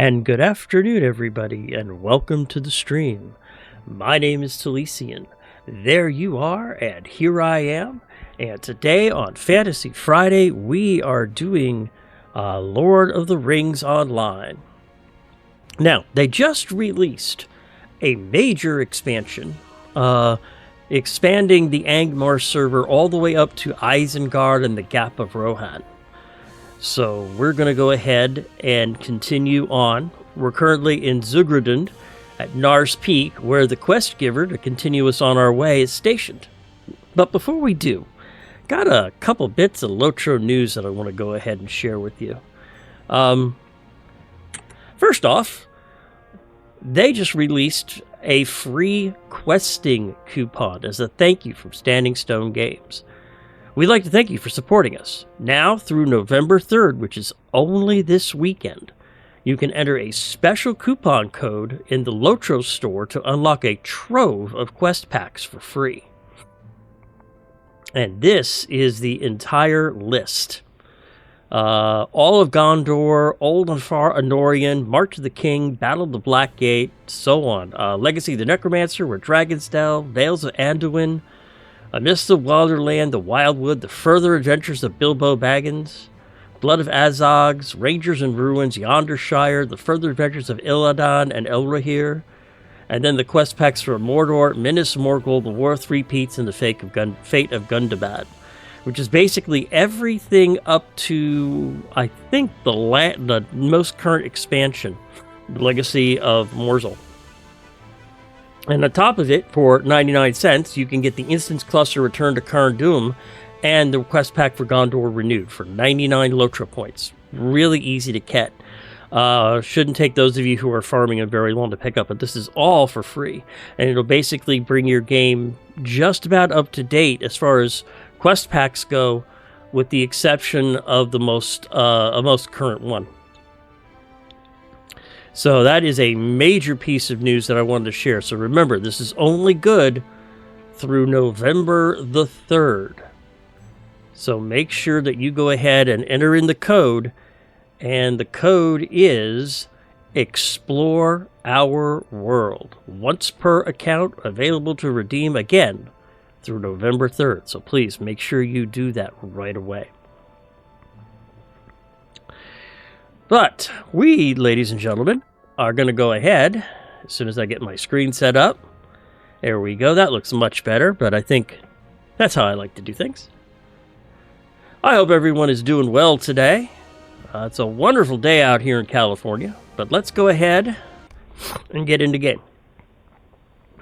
And good afternoon, everybody, and welcome to the stream. My name is Talesian. There you are, and here I am. And today on Fantasy Friday, we are doing Lord of the Rings Online. Now, they just released a major expansion, expanding the Angmar server all the way up to Isengard and the Gap of Rohan. So we're going to go ahead and continue on. We're currently in Zugradund at Nar's Peak, where the quest giver to continue us on our way is stationed. But before we do, got a couple bits of LOTRO news that I want to go ahead and share with you. First off, they just released a free questing coupon as a thank you from Standing Stone Games. We'd like to thank you for supporting us. Now through November 3rd, which is only this weekend, you can enter a special coupon code in the LOTRO store to unlock a trove of quest packs for free. And this is the entire list. All of Gondor, Old and Far Anorian, March of the King, Battle of the Black Gate, so on. Legacy of the Necromancer, where Dragons Dell, Vales of Anduin, A Mist of Wilderland, The Wildwood, The Further Adventures of Bilbo Baggins, Blood of Azogs, Rangers in Ruins, Yonder Shire, The Further Adventures of Illidan and Elrahir, and then the quest packs for Mordor, Minas Morgul, The War of Three Peats, and the Fate of Gundabad, which is basically everything up to, I think, the most current expansion, the Legacy of Morzul. And on top of it, for 99 cents, you can get the Instance Cluster Return to Carn Dûm and the quest pack for Gondor Renewed for 99 LOTRO points. Really easy to get. Shouldn't take those of you who are farming it very long to pick up, but this is all for free. And it'll basically bring your game just about up to date as far as quest packs go, with the exception of the most current one. So that is a major piece of news that I wanted to share. So remember, this is only good through November the 3rd. So make sure that you go ahead and enter in the code. And the code is Explore Our World. Once per account, available to redeem again through November 3rd. So please make sure you do that right away. But we, ladies and gentlemen, are going to go ahead as soon as I get my screen set up. There we go. That looks much better, but I think that's how I like to do things. I hope everyone is doing well today. It's a wonderful day out here in California, but let's go ahead and get into game.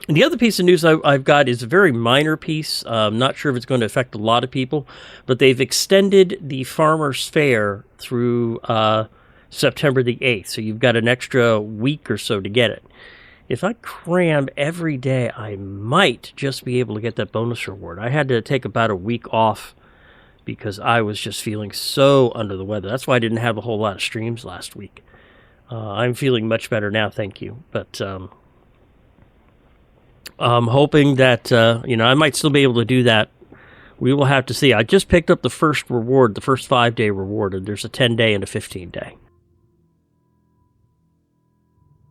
And the other piece of news I've got is a very minor piece. I'm not sure if it's going to affect a lot of people, but they've extended the Farmer's Fair through September the 8th, so you've got an extra week or so to get it. If I cram every day, I might just be able to get that bonus reward. I had to take about a week off because I was just feeling so under the weather. That's why I didn't have a whole lot of streams last week. I'm feeling much better now, thank you. But I'm hoping that I might still be able to do that. We will have to see. I just picked up the first reward, the first 5-day reward, and there's a 10-day and a 15-day.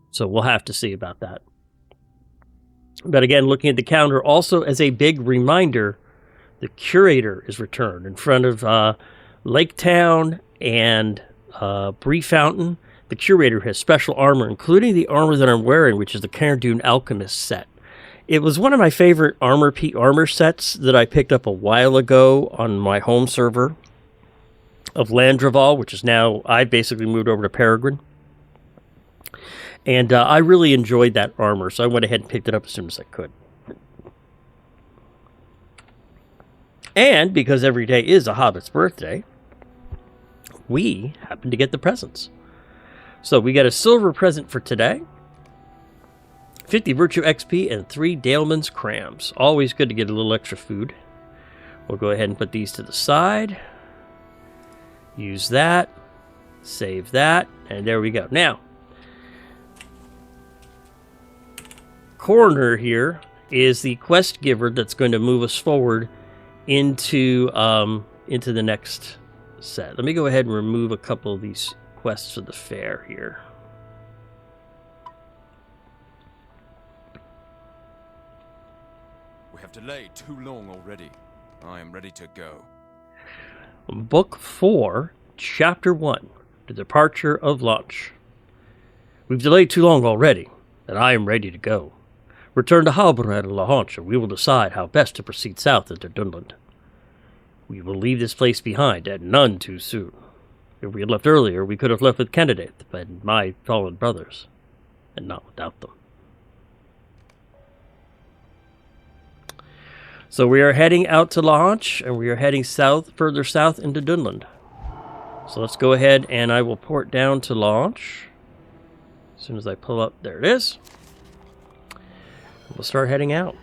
So we'll have to see about that. But again, looking at the calendar, also as a big reminder, the Curator is returned in front of Lake Town and Bree Fountain. The Curator has special armor, including the armor that I'm wearing, which is the Carn Dûn Alchemist set. It was one of my favorite armor sets that I picked up a while ago on my home server of Landreval, which is now, I basically moved over to Peregrine. And I really enjoyed that armor, so I went ahead and picked it up as soon as I could. And because every day is a Hobbit's birthday, we happen to get the presents. So we got a silver present for today, 50 Virtue XP, and 3 Daleman's Crams. Always good to get a little extra food. We'll go ahead and put these to the side. Use that. Save that. And there we go. Now, corner here is the quest giver that's going to move us forward into the next set. Let me go ahead and remove a couple of these quests for the fair here. delayed too long already. I am ready to go. Book 4, Chapter 1, The Departure of Launch. We've delayed too long already, and I am ready to go. Return to Halbrand and La Haunch, and we will decide how best to proceed south into Dunland. We will leave this place behind, and none too soon. If we had left earlier, we could have left with Candidate and my fallen brothers, and not without them. So we are heading out to La Haunch, and we are heading south, further south into Dunland. So let's go ahead, and I will port down to La Haunch. As soon as I pull up, there it is. We'll start heading out.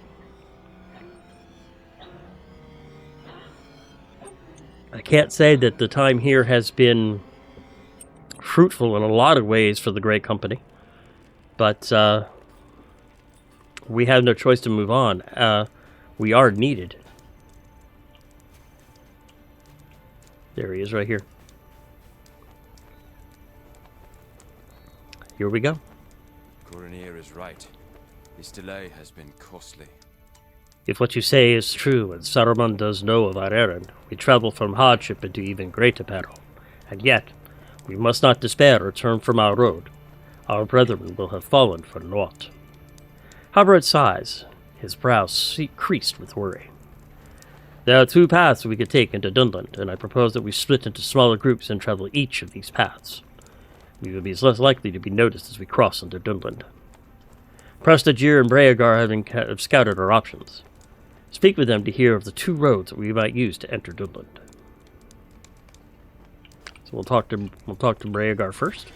I can't say that the time here has been fruitful in a lot of ways for the Grey Company, but we have no choice to move on. We are needed. There he is right here. Here we go. Coronir is right. This delay has been costly. If what you say is true, and Saruman does know of our errand, we travel from hardship into even greater peril. And yet, we must not despair or turn from our road. Our brethren will have fallen for naught. Halbrand sighs, his brow creased with worry. There are 2 paths we could take into Dunland, and I propose that we split into smaller groups and travel each of these paths. We will be less likely to be noticed as we cross into Dunland. Prestagir and Breagar have scouted our options. Speak with them to hear of the 2 roads that we might use to enter Dunland. So we'll talk to Breagar first.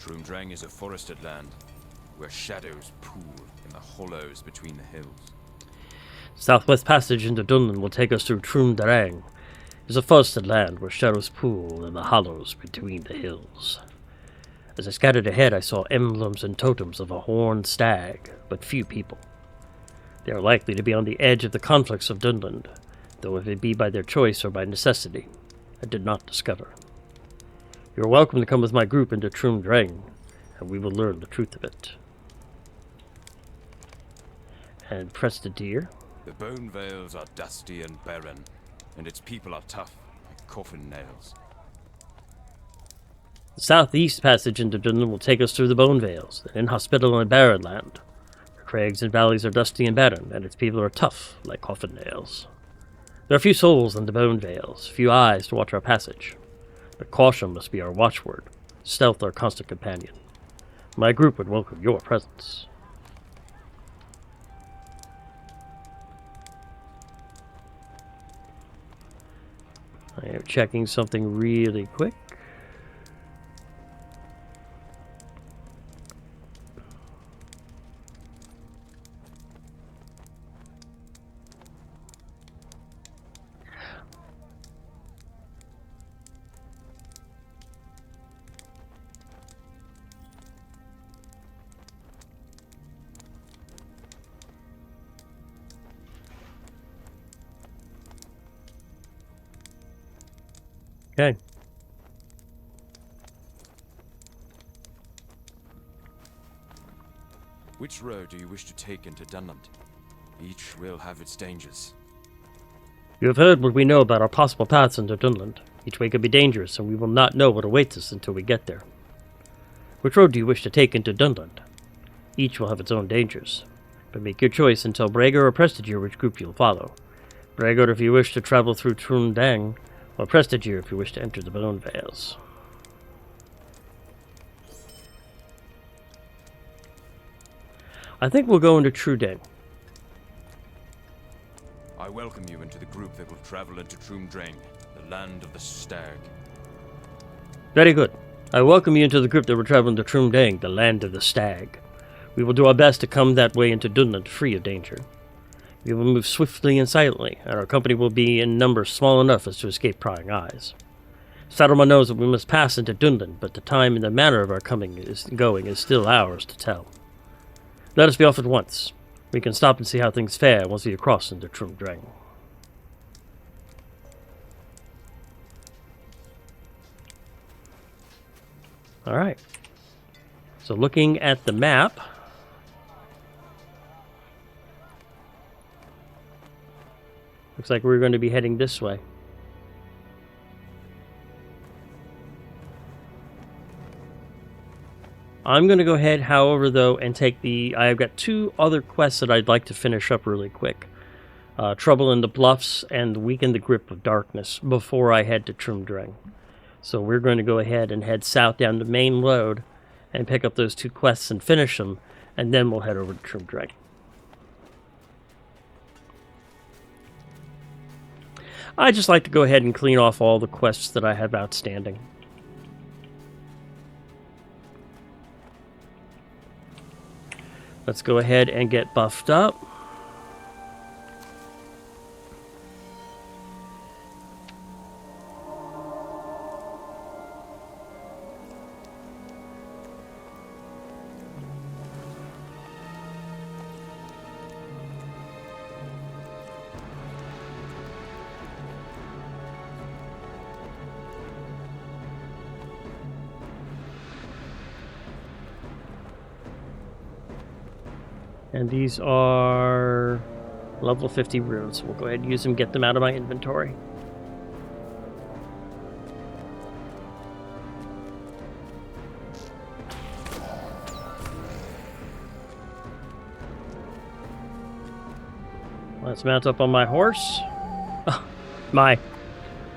Trumdrang is a forested land, where shadows pool in the hollows between the hills. Southwest passage into Dunland will take us through Trumdrang. It is a forested land where shadows pool in the hollows between the hills. As I scattered ahead, I saw emblems and totems of a horned stag, but few people. They are likely to be on the edge of the conflicts of Dunland, though if it be by their choice or by necessity, I did not discover. You are welcome to come with my group into Trumdrang, and we will learn the truth of it. And Prestagir. The bone vales are dusty and barren, and its people are tough, like coffin nails. The southeast passage into Dunland will take us through the Bone Vales, an inhospitable and barren land. The crags and valleys are dusty and barren, and its people are tough, like coffin nails. There are few souls in the Bone Vales, few eyes to watch our passage. But caution must be our watchword, stealth our constant companion. My group would welcome your presence. I am checking something really quick. Okay. Which road do you wish to take into Dunland? Each will have its dangers. You have heard what we know about our possible paths into Dunland. Each way could be dangerous, and we will not know what awaits us until we get there. Which road do you wish to take into Dunland? Each will have its own dangers. But make your choice and tell Braga or Prestagir which group you'll follow. Braga if you wish to travel through Trumdrang, or Prestagir if you wish to enter the Bone Vales. I think we'll go into Trumdrang. I welcome you into the group that will travel into Trumdrang, the land of the stag. Very good. I welcome you into the group that will travel into Trumdrang, the land of the stag. We will do our best to come that way into Dunland free of danger. We will move swiftly and silently, and our company will be in numbers small enough as to escape prying eyes. Saruman knows that we must pass into Dunland, but the time and the manner of our going is still ours to tell. Let us be off at once. We can stop and see how things fare once we have crossed into Trumdrang. Alright. So looking at the map, Looks like we're going to be heading this way. I'm going to go ahead, however, though, and take the... I've got 2 other quests that I'd like to finish up really quick. Trouble in the Bluffs and Weaken the Grip of Darkness before I head to Trumdreng. So we're going to go ahead and head south down the main road and pick up those 2 quests and finish them, and then we'll head over to Trumdreng. I just like to go ahead and clean off all the quests that I have outstanding. Let's go ahead and get buffed up. And these are level 50 runes. We'll go ahead and use them, get them out of my inventory. Let's mount up on my horse. My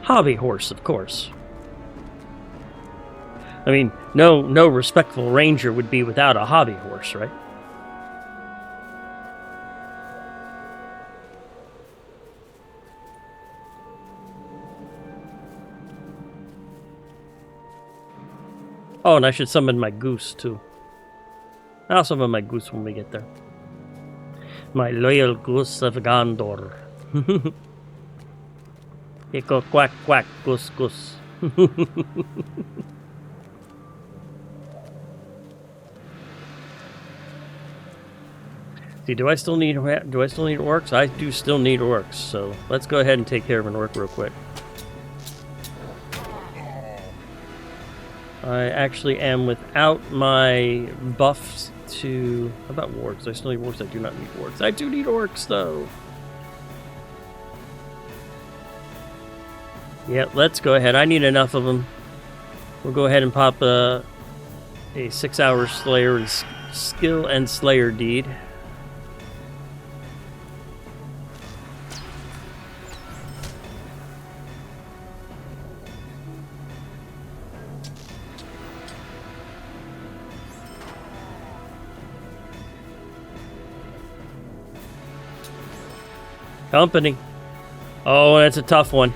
hobby horse, of course. I mean, no respectful ranger would be without a hobby horse, right? Oh, and I should summon my goose, too. I'll summon my goose when we get there. My loyal goose of Gondor. It go quack, quack, goose, goose. See, do I still need orcs? I do still need orcs, so let's go ahead and take care of an orc real quick. I actually am without my buffs to... How about wargs? I still need wargs. I do not need wargs. I do need orcs, though. Yeah, let's go ahead. I need enough of them. We'll go ahead and pop a 6-hour Slayer and Skill and Slayer deed. Company. Oh, that's a tough one.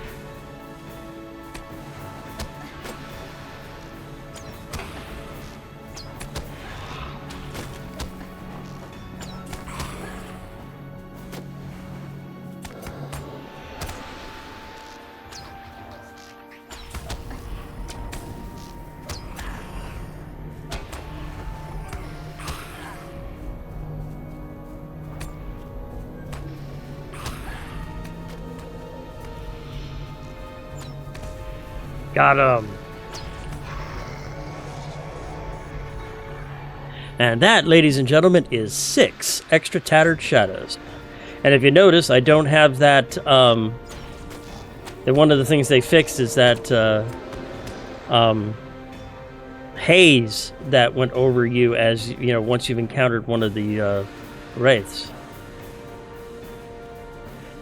Got him. And that, ladies and gentlemen, is 6 extra tattered shadows. And if you notice, I don't have that. And one of the things they fixed is that haze that went over you as you know once you've encountered one of the wraiths.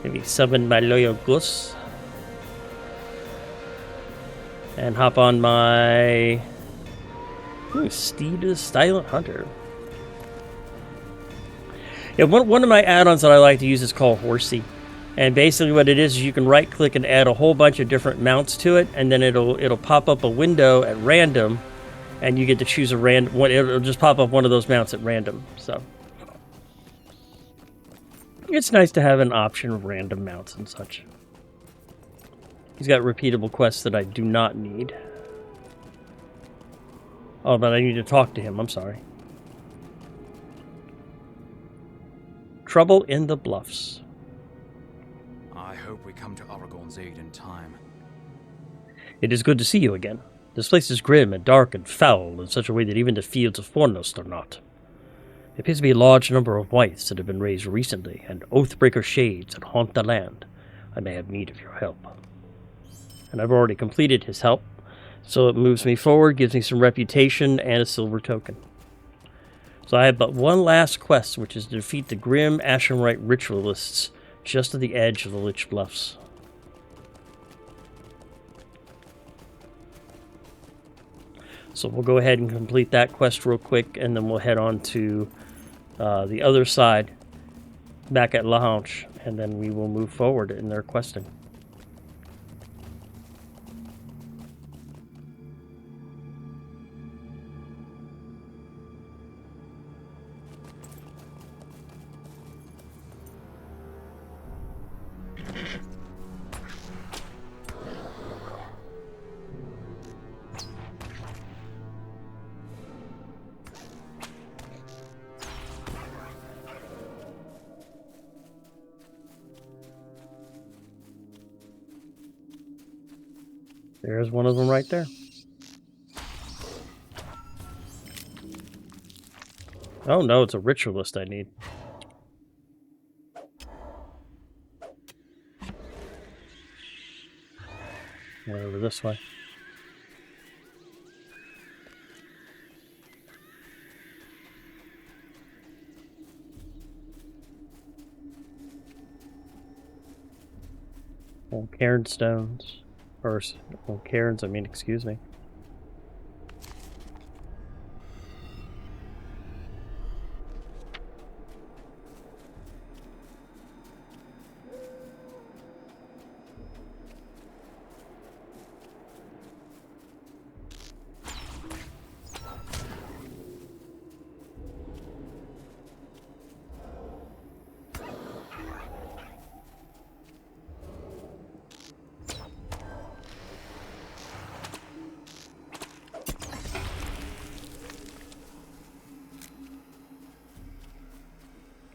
Maybe summon my loyal goose. And hop on my Steed is Silent Hunter. Yeah, one of my add-ons that I like to use is called Horsey. And basically what it is you can right-click and add a whole bunch of different mounts to it, and then it'll pop up a window at random, and you get to choose a random one. It'll just pop up one of those mounts at random. So it's nice to have an option of random mounts and such. He's got repeatable quests that I do not need. Oh, but I need to talk to him. I'm sorry. Trouble in the Bluffs. I hope we come to Aragorn's aid in time. It is good to see you again. This place is grim and dark and foul in such a way that even the fields of Fornost are not. There appears to be a large number of wights that have been raised recently, and oathbreaker shades that haunt the land. I may have need of your help. And I've already completed his help, so it moves me forward, gives me some reputation, and a silver token. So I have but one last quest, which is to defeat the grim Ashenrite ritualists just at the edge of the Lich Bluffs. So we'll go ahead and complete that quest real quick, and then we'll head on to the other side, back at La Hanche, and then we will move forward in their questing. There's one of them right there. Oh no, it's a ritualist I need. Over this way. Old cairn stones. Or, old cairns, I mean, excuse me.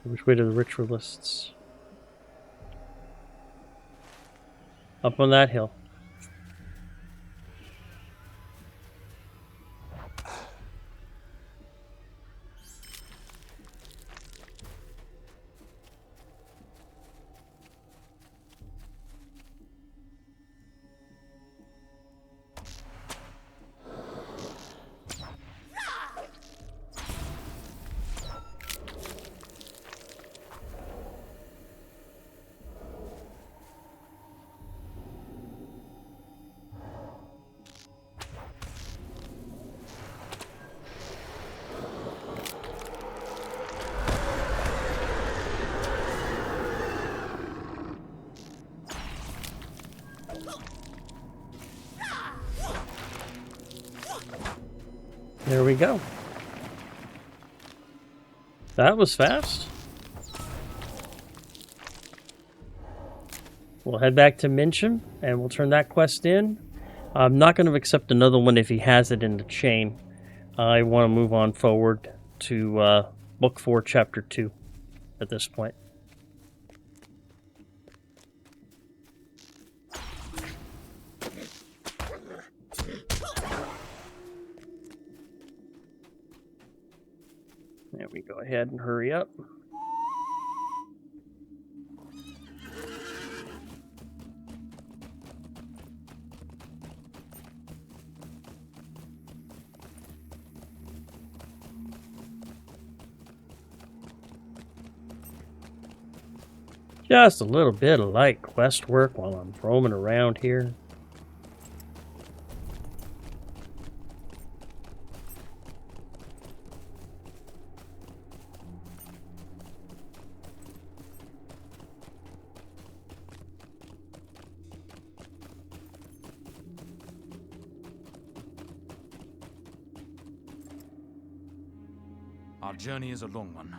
Which way to the ritualists? Up on that hill. There we go. That was fast. We'll head back to Mincham, and we'll turn that quest in. I'm not going to accept another one if he has it in the chain. I want to move on forward to Book 4, Chapter 2 at this point. There we go ahead and hurry up. Just a little bit of light quest work while I'm roaming around here. Our journey is a long one.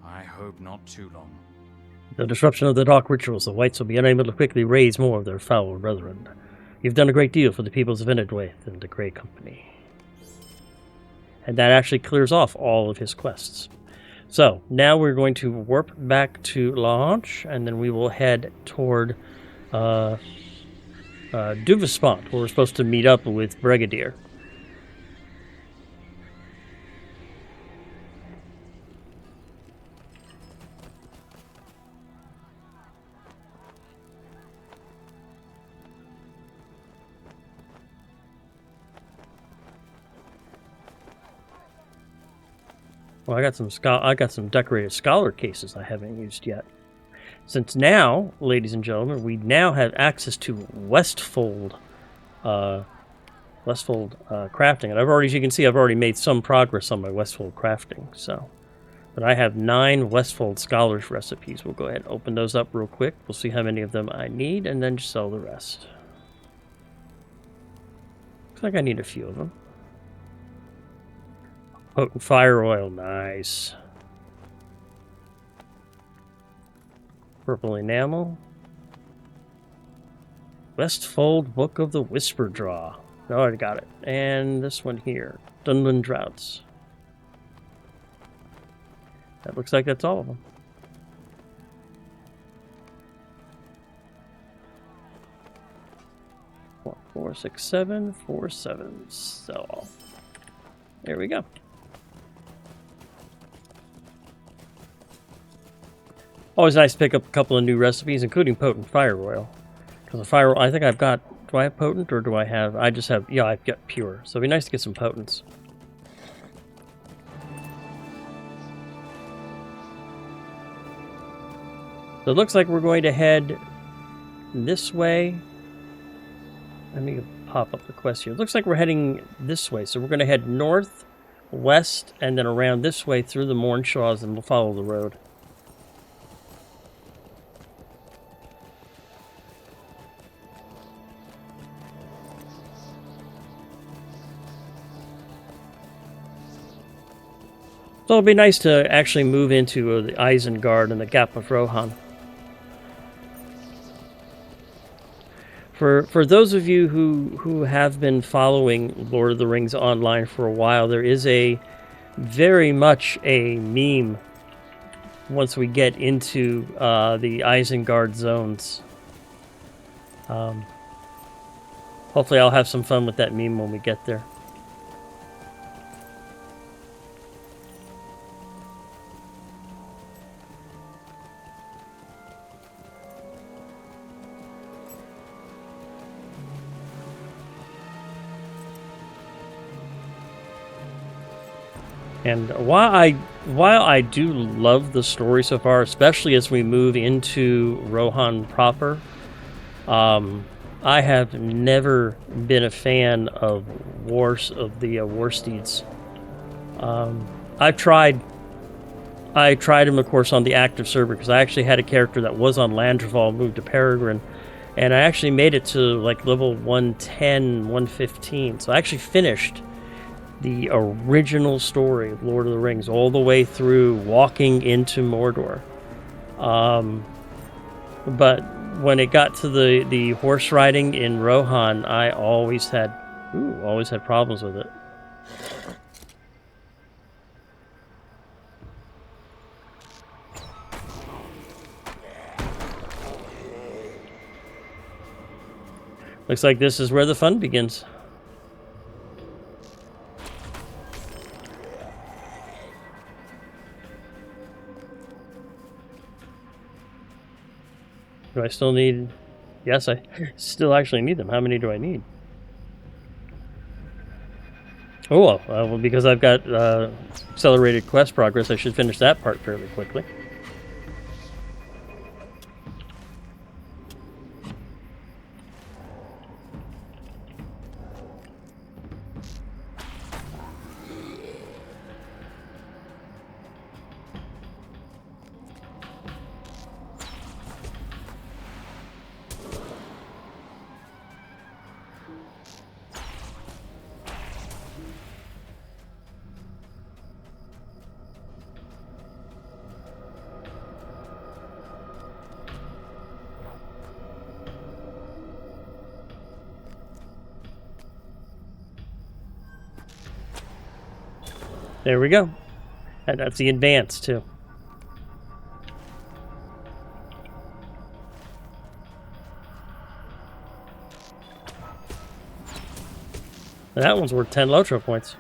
I hope not too long. The disruption of the dark rituals, the whites will be unable to quickly raise more of their foul brethren. You've done a great deal for the peoples of Inedwaith and the Grey Company. And that actually clears off all of his quests. So, now we're going to warp back to La Hanche, and then we will head toward Duvaspont, where we're supposed to meet up with Brigadier. Well, I got some decorated scholar cases I haven't used yet. Since now, ladies and gentlemen, we now have access to Westfold crafting, and as you can see, I've already made some progress on my Westfold crafting. So, but I have 9 Westfold Scholars recipes. We'll go ahead and open those up real quick. We'll see how many of them I need, and then just sell the rest. Looks like I need a few of them. Potent fire oil, nice. Purple enamel. Westfold Book of the Whisper Draw. No, I got it. And this one here, Dunland Droughts. That looks like that's all of them. One, 4, 6, 7, 4, 7. Sell all. There we go. Always nice to pick up a couple of new recipes, including potent fire oil. Because the fire, I think I've got. Do I have potent or do I have? I just have. Yeah, I've got pure. So it'd be nice to get some potents. So it looks like we're going to head this way. Let me pop up the quest here. It looks like we're heading this way. So we're going to head north, west, and then around this way through the Mornshaws, and we'll follow the road. So it'll be nice to actually move into the Isengard and the Gap of Rohan. For those of you who have been following Lord of the Rings online for a while, there is a very much a meme once we get into the Isengard zones. Hopefully I'll have some fun with that meme when we get there. And while I do love the story so far, especially as we move into Rohan proper, I have never been a fan of war steeds. I tried them, of course, on the active server because I actually had a character that was on Landreval, moved to Peregrine, and I actually made it to like level 110, 115. So I actually finished the original story of Lord of the Rings all the way through walking into Mordor. But when it got to the horse riding in Rohan, I always had problems with it. Looks like this is where the fun begins. Do I still need... Yes, I still actually need them. How many do I need? Oh, well, because I've got accelerated quest progress, I should finish that part fairly quickly. There we go. And that's the advance, too. That one's worth 10 LOTRO points.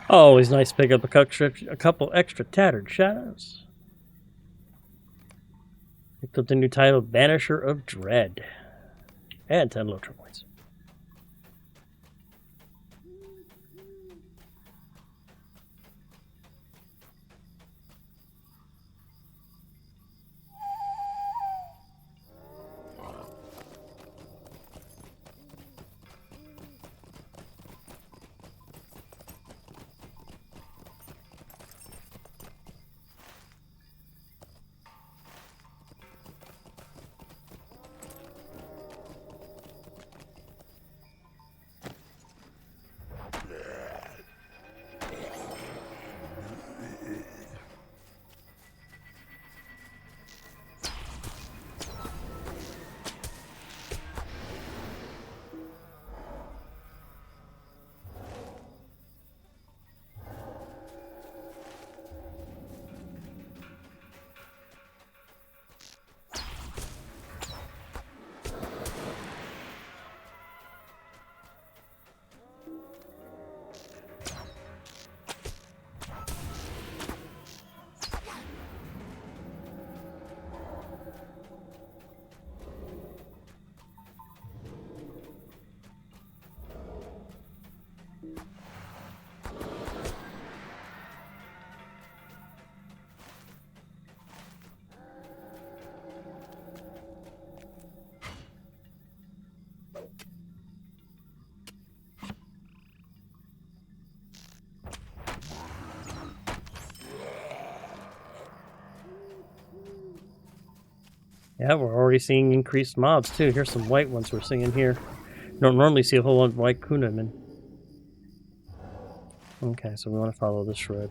Always nice to pick up a couple extra tattered shadows. Picked up the new title, Banisher of Dread. And 10 LOTRO points. Yeah, we're already seeing increased mobs too. Here's some white ones we're seeing here. Don't normally see a whole lot of white Kunamen. Okay, so we want to follow this shred.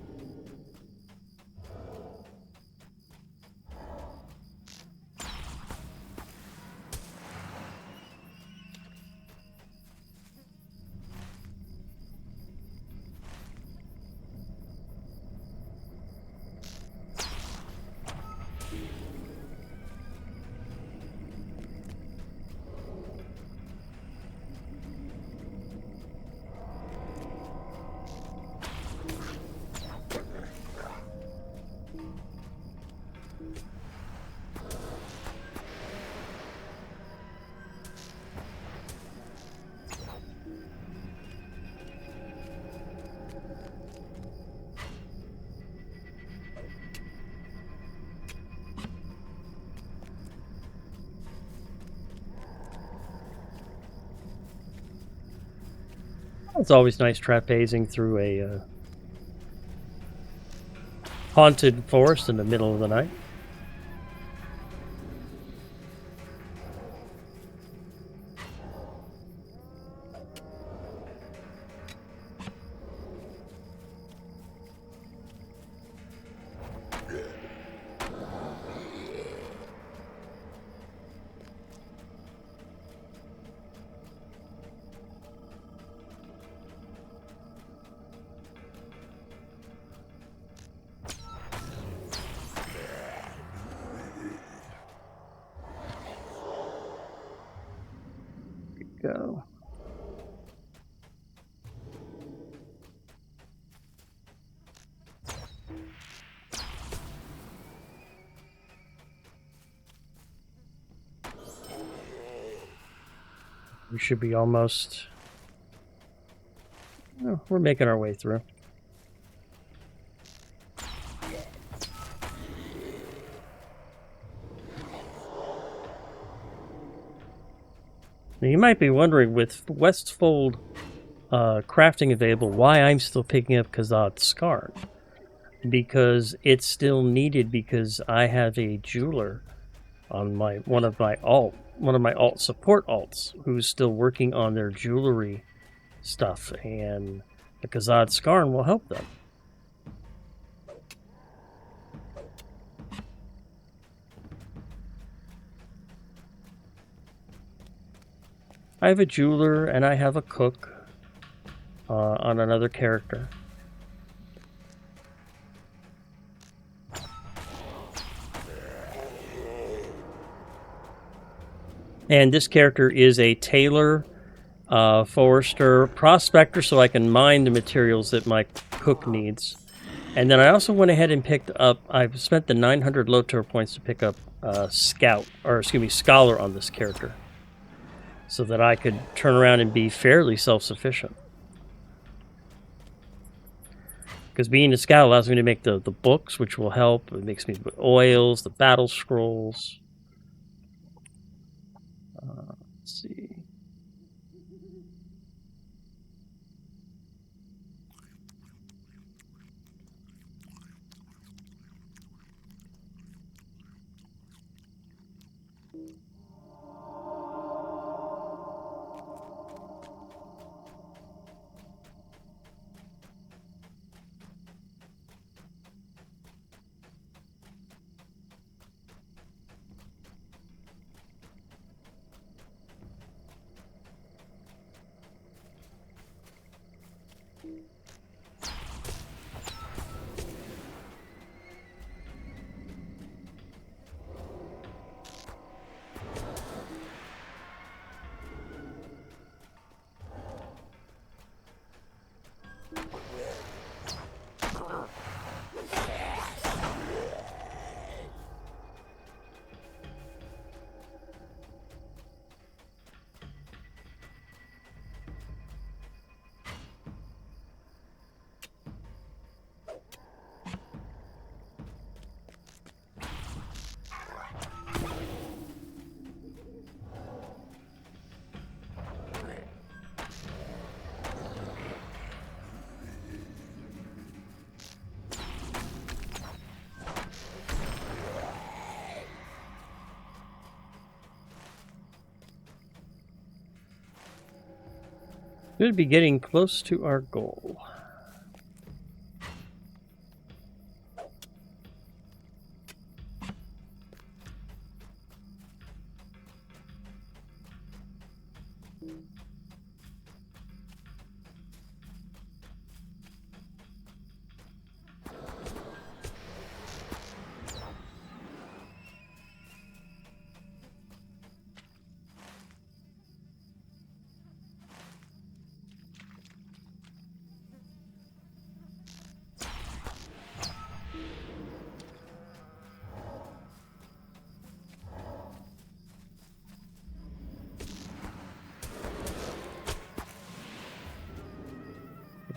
It's always nice trapezing through a haunted forest in the middle of the night. Go. We should be almost... Oh, we're making our way through. Now, you might be wondering, with Westfold crafting available, why I'm still picking up Khazad Skarn. Because it's still needed, because I have a jeweler on one of my alt support alts who's still working on their jewelry stuff, and the Khazad Skarn will help them. I have a jeweler and I have a cook on another character. And this character is a tailor, forester, prospector, so I can mine the materials that my Hook needs. And then I also went ahead and picked up, I've spent the 900 LOTRO points to pick up Scholar on this character, so that I could turn around and be fairly self-sufficient. Because being a scout allows me to make the books, which will help. It makes me oils, the battle scrolls. Let's see. Should be getting close to our goal.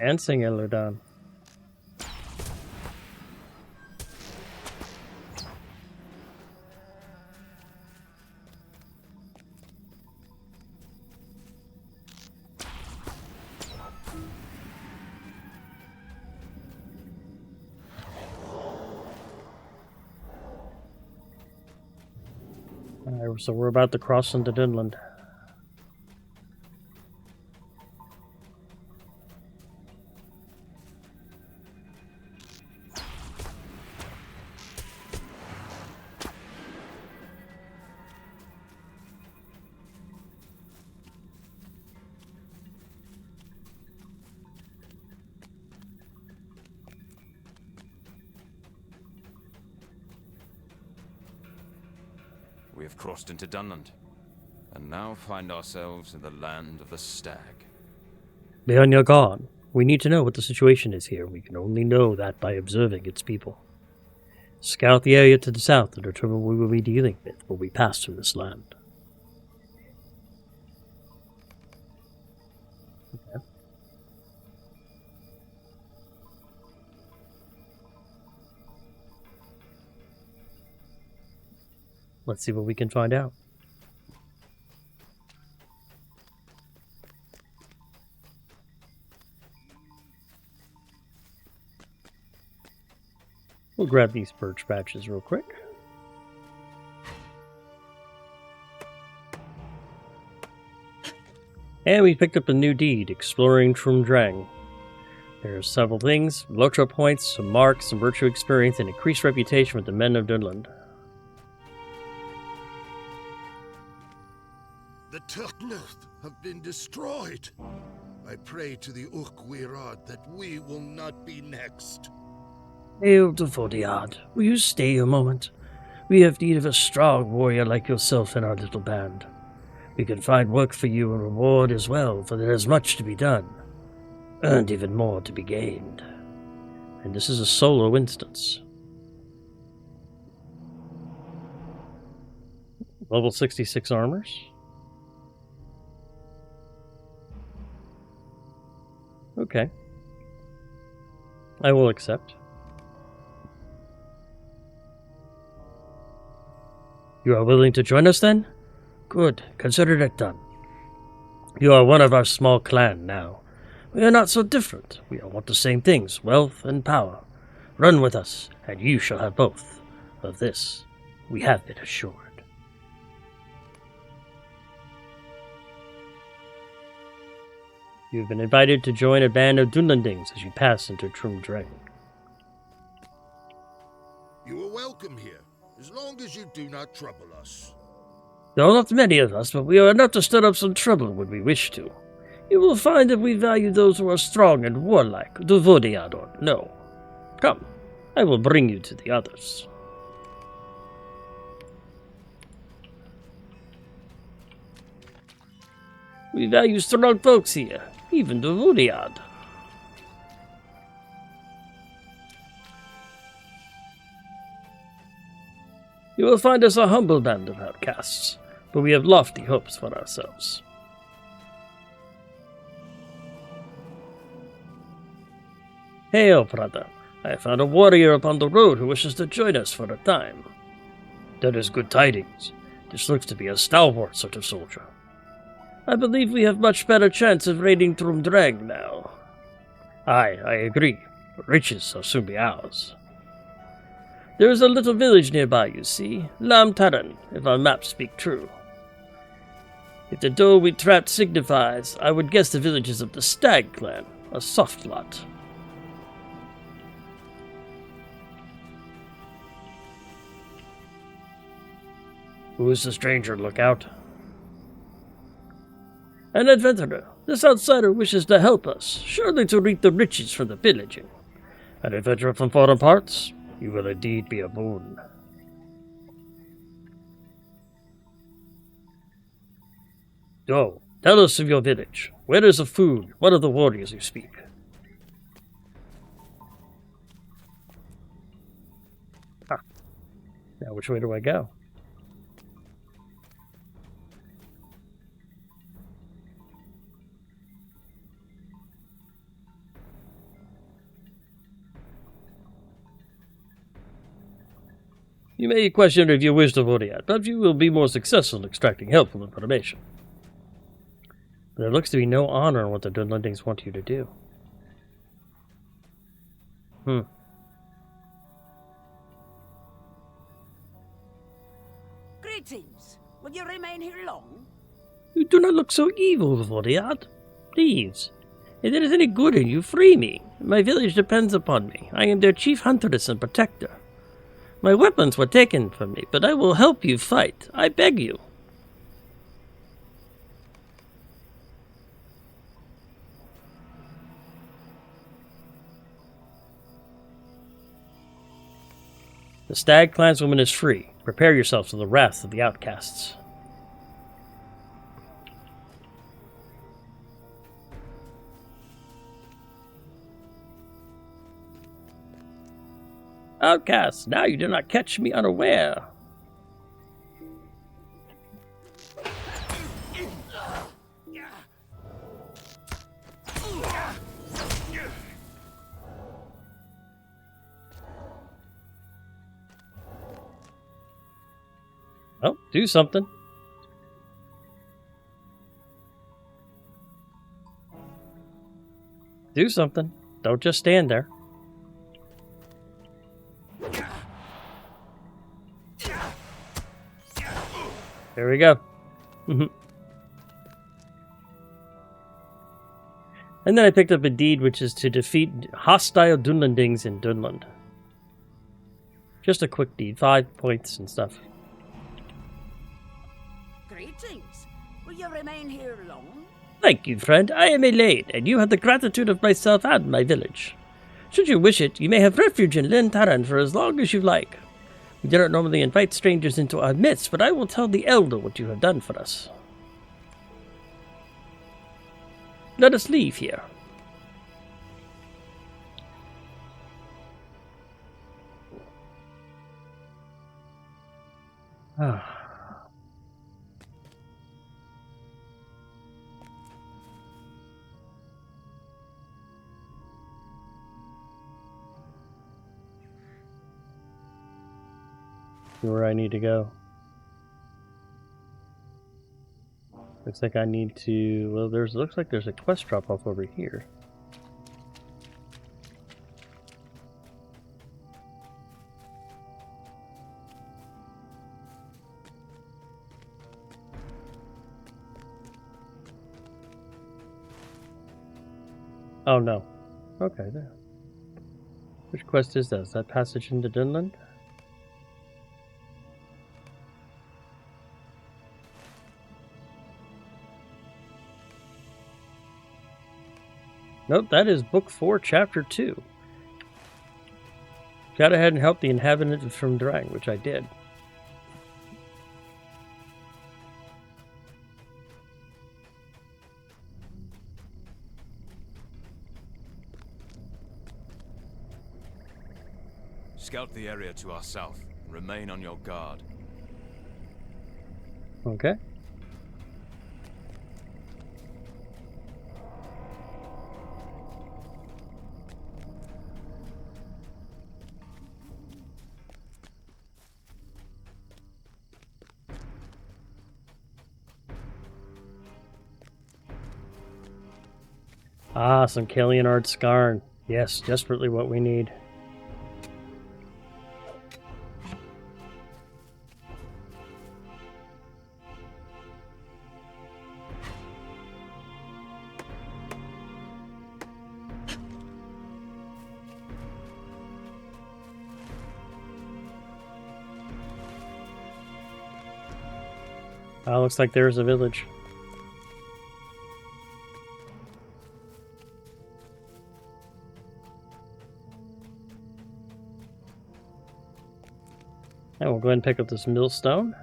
And sing Elodan. Alright, so we're about to cross into Dunland. We have crossed into Dunland, and now find ourselves in the land of the stag. Leon, you're gone. We need to know what the situation is here. We can only know that by observing its people. Scout the area to the south and determine what we will be dealing with when we pass through this land. Okay. Let's see what we can find out. We'll grab these birch patches real quick. And we picked up a new deed, Exploring Trumdrang. There are several things: LOTRO points, some marks, some virtue experience, and increased reputation with the men of Dunland. The Turknoth have been destroyed. I pray to the Urkwirad that we will not be next. Hail to Fodiad. Will you stay a moment? We have need of a strong warrior like yourself in our little band. We can find work for you and reward as well, for there is much to be done, and even more to be gained. And this is a solo instance. Level 66 armors. Okay. I will accept. You are willing to join us then? Good. Consider it done. You are one of our small clan now. We are not so different. We all want the same things, wealth and power. Run with us, and you shall have both. Of this, we have been assured. You have been invited to join a band of Dunlandings as you pass into thru. You are welcome here, as long as you do not trouble us. There are not many of us, but we are enough to stir up some trouble when we wish to. You will find that we value those who are strong and warlike, do Vodiad or no. Come, I will bring you to the others. We value strong folks here, even the Vodiad. You will find us a humble band of outcasts, but we have lofty hopes for ourselves. Hail, brother. I have found a warrior upon the road who wishes to join us for a time. That is good tidings. This looks to be a stalwart sort of soldier. I believe we have much better chance of raiding thru now. Aye, I agree. Riches shall soon be ours. There is a little village nearby, you see. Lam Taran, if our maps speak true. If the doe we trapped signifies, I would guess the village is of the Stag clan, a soft lot. Who is the stranger, lookout? An adventurer. This outsider wishes to help us, surely to reap the riches from the pillaging. An adventurer from foreign parts? You will indeed be a boon. Go, tell us of your village. Where is the food? What are the warriors you speak? Ah. Now which way do I go? You may question if you wish to Vodiad, but you will be more successful in extracting helpful information. There looks to be no honor in what the Dunlandings want you to do. Greetings. Will you remain here long? You do not look so evil, Vodiad. Please, if there is any good in you, free me. My village depends upon me. I am their chief huntress and protector. My weapons were taken from me, but I will help you fight. I beg you. The Stag clanswoman is free. Prepare yourselves for the wrath of the outcasts. Outcasts, now you do not catch me unaware. Oh, do something. Do something. Don't just stand there. There we go. And then I picked up a deed which is to defeat hostile Dunlandings in Dunland. Just a quick deed, 5 points and stuff. Greetings. Will you remain here long? Thank you, friend. I am Elaine, and you have the gratitude of myself and my village. Should you wish it, you may have refuge in Lam Taran for as long as you like. We do not normally invite strangers into our midst, but I will tell the elder what you have done for us. Let us leave here. Where I need to go. Looks like I need to. Well, looks like there's a quest drop off over here. Oh no. Okay, there. Which quest is that? Is that passage into Dunland? Nope, that is Book 4, Chapter 2. Got ahead and helped the inhabitants from Drang, which I did. Scout the area to our south. Remain on your guard. Okay. Ah, some Kalienard Skarn. Yes, desperately what we need. Looks like there's a village. And we'll go ahead and pick up this millstone.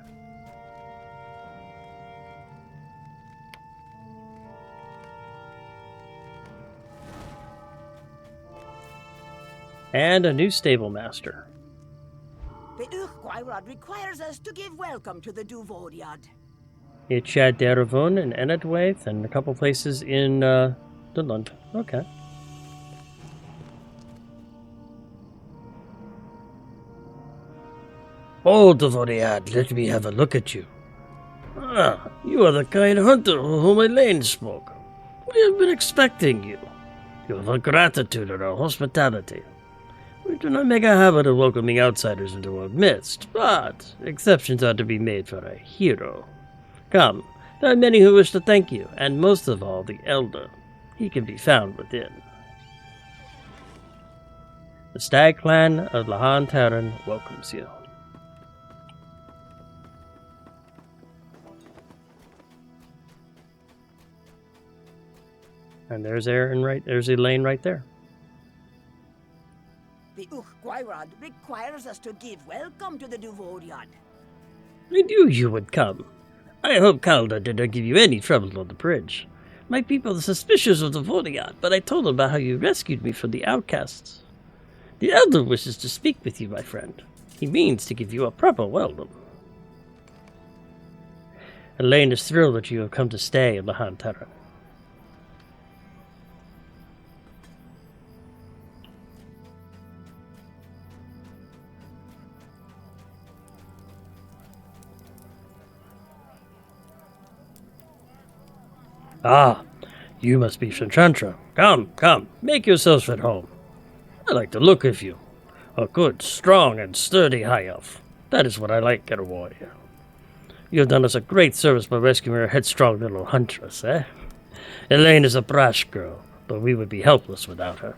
And a new stable master. The Urquhart requires us to give welcome to the Duvoriad. It's Chad Daravun and Enedwaith and a couple places in Dunland. Okay. Oh, Duvoriad, let me have a look at you. Ah, you are the kind hunter of whom Elaine spoke. We have been expecting you. You have a gratitude and a hospitality. We do not make a habit of welcoming outsiders into our midst, but exceptions are to be made for a hero. Come, there are many who wish to thank you, and most of all, the Elder. He can be found within. The Stag Clan of Lahan Terran welcomes you. And there's there's Elaine right there. The Urquhart requires us to give welcome to the Duvoriad. I knew you would come. I hope Calder did not give you any trouble on the bridge. My people are suspicious of the Voriad, but I told them about how you rescued me from the outcasts. The Elder wishes to speak with you, my friend. He means to give you a proper welcome. Elaine is thrilled that you have come to stay in Lahan Terran. Ah, you must be from Chantra. Come, make yourselves at home. I like the look of you. A good, strong, and sturdy high elf. That is what I like in a warrior. You have done us a great service by rescuing our headstrong little Huntress, eh? Elaine is a brash girl, but we would be helpless without her.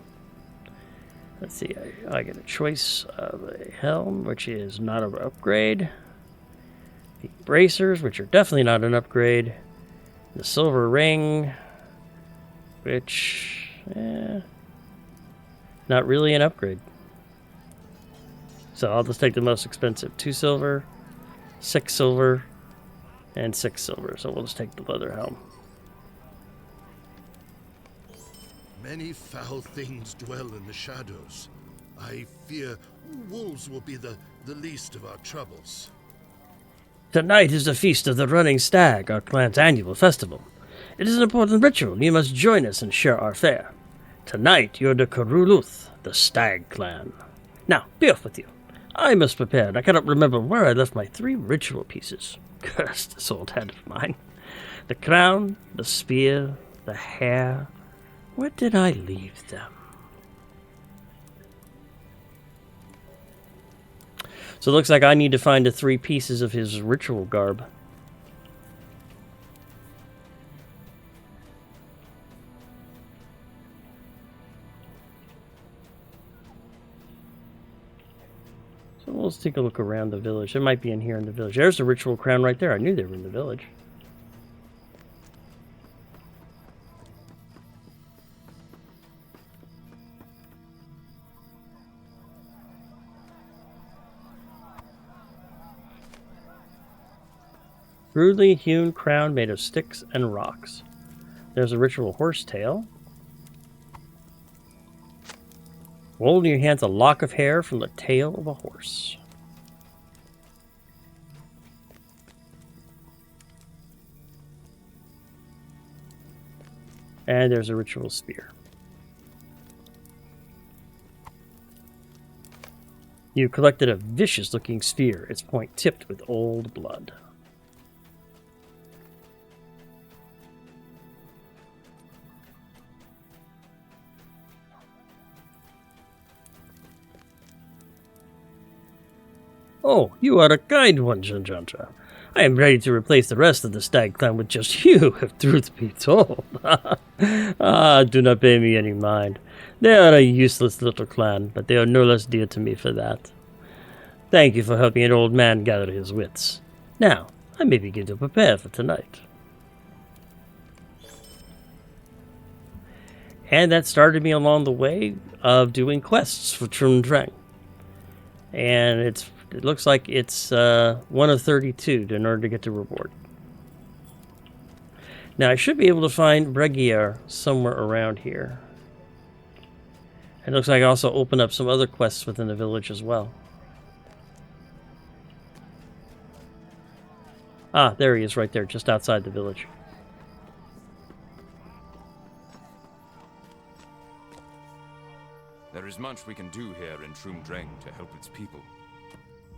Let's see, I get a choice of a helm, which is not an upgrade. The bracers, which are definitely not an upgrade. The silver ring, which, not really an upgrade. So I'll just take the most expensive. 2 silver, 6 silver, and 6 silver. So we'll just take the leather helm. Many foul things dwell in the shadows. I fear wolves will be the least of our troubles. Tonight is the Feast of the Running Stag, our clan's annual festival. It is an important ritual. You must join us and share our fare. Tonight, you're the Karuluth, the Stag clan. Now, be off with you. I must prepare, and I cannot remember where I left my 3 ritual pieces. Cursed this old head of mine. The crown, the spear, the hair. Where did I leave them? So it looks like I need to find the 3 pieces of his ritual garb. So let's take a look around the village. It might be in here in the village. There's the ritual crown right there. I knew they were in the village. Rudely hewn crown made of sticks and rocks. There's a ritual horse tail. Hold in your hands a lock of hair from the tail of a horse. And there's a ritual spear. You collected a vicious-looking sphere, its point tipped with old blood. Oh, you are a kind one, Janjanta. I am ready to replace the rest of the Stag clan with just you, if truth be told. Do not pay me any mind. They are a useless little clan, but they are no less dear to me for that. Thank you for helping an old man gather his wits. Now, I may begin to prepare for tonight. And that started me along the way of doing quests for Trundreng. And it looks like it's 1 of 32 in order to get the reward. Now I should be able to find Bregier somewhere around here. It looks like I also opened up some other quests within the village as well. Ah, there he is right there, just outside the village. There is much we can do here in Trundreng to help its people.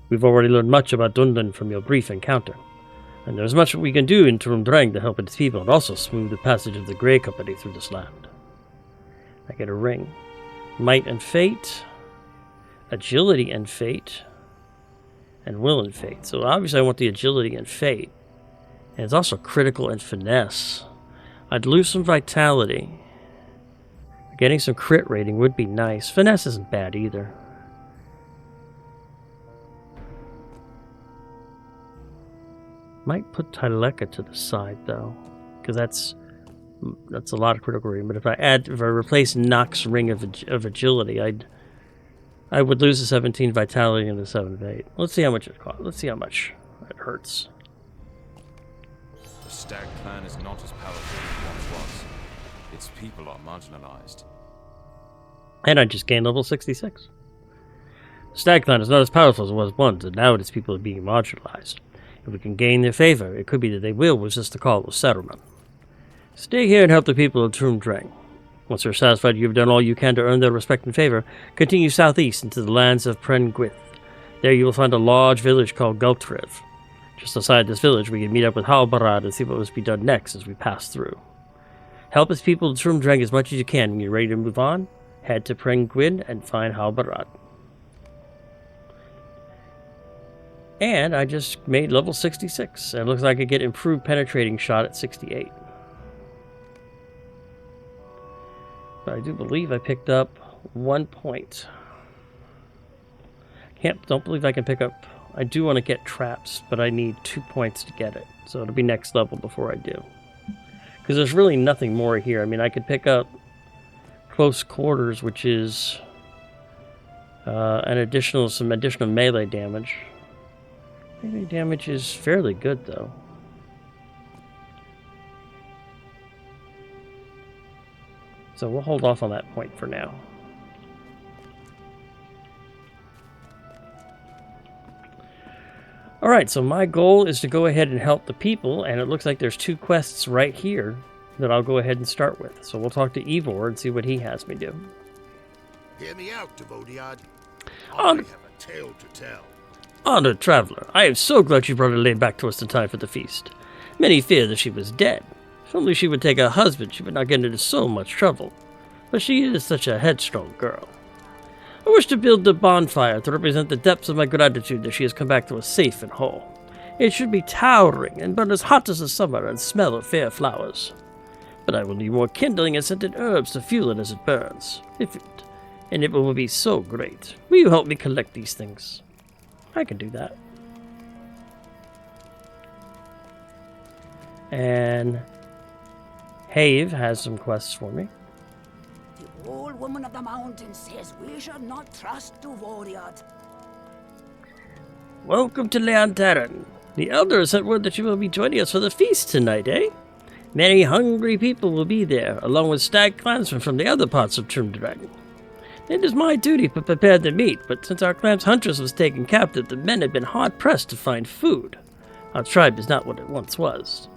We've already learned much about Dunland from your brief encounter, and there's much we can do in Trundreng to help its people and also smooth the passage of the Grey Company through this land. I get a ring. Might and Fate, Agility and Fate, and Will and Fate. So obviously I want the Agility and Fate, and it's also Critical and Finesse. I'd lose some Vitality. Getting some crit rating would be nice. Finesse isn't bad either. Might put Tyleka to the side though, because that's a lot of critical rating. But if I replace Nox Ring of Agility, I would lose the 17 Vitality and the 7 of 8. Let's see how much it costs. Let's see how much it hurts. The Stag clan is not as powerful as it once was. Its people are marginalized. And I just gained level 66. The Stag clan is not as powerful as it was once, and now its people are being marginalized. If we can gain their favor, it could be that they will resist the call of settlement. Stay here and help the people of Trundreng. Once you're satisfied you have done all you can to earn their respect and favor, continue southeast into the lands of Prengwith. There you will find a large village called Gultrev. Just outside this village, we can meet up with Halbarad and see what must be done next as we pass through. Help its people of Trundreng as much as you can. When you're ready to move on, head to Prengwith and find Halbarad. And I just made level 66. And it looks like I get improved penetrating shot at 68. But I do believe I picked up 1 point. Don't believe I can pick up. I do want to get traps, but I need 2 points to get it. So it'll be next level before I do. Because there's really nothing more here. I mean, I could pick up close quarters, which is some additional melee damage. Melee damage is fairly good, though. So we'll hold off on that point for now. Alright, so my goal is to go ahead and help the people, and it looks like there's 2 quests right here that I'll go ahead and start with. So we'll talk to Ivor and see what he has me do. Hear me out, Devodiad. I On- have a tale to tell. Honored traveler, I am so glad you brought Elaine back to us in time for the feast. Many fear that she was dead. If only she would take her husband, she would not get into so much trouble. But she is such a headstrong girl. I wish to build a bonfire to represent the depths of my gratitude that she has come back to us safe and whole. It should be towering and burn as hot as the summer and smell of fair flowers. But I will need more kindling and scented herbs to fuel it as it burns. And it will be so great. Will you help me collect these things? I can do that. And Have has some quests for me. The old woman of the mountain says we should not trust Devodiad. Welcome to Leantaran. The elder has sent word that you will be joining us for the feast tonight, eh? Many hungry people will be there, along with stag clansmen from the other parts of Trimdragon. It is my duty to prepare the meat, but since our clan's Huntress was taken captive, the men have been hard-pressed to find food. Our tribe is not what it once was.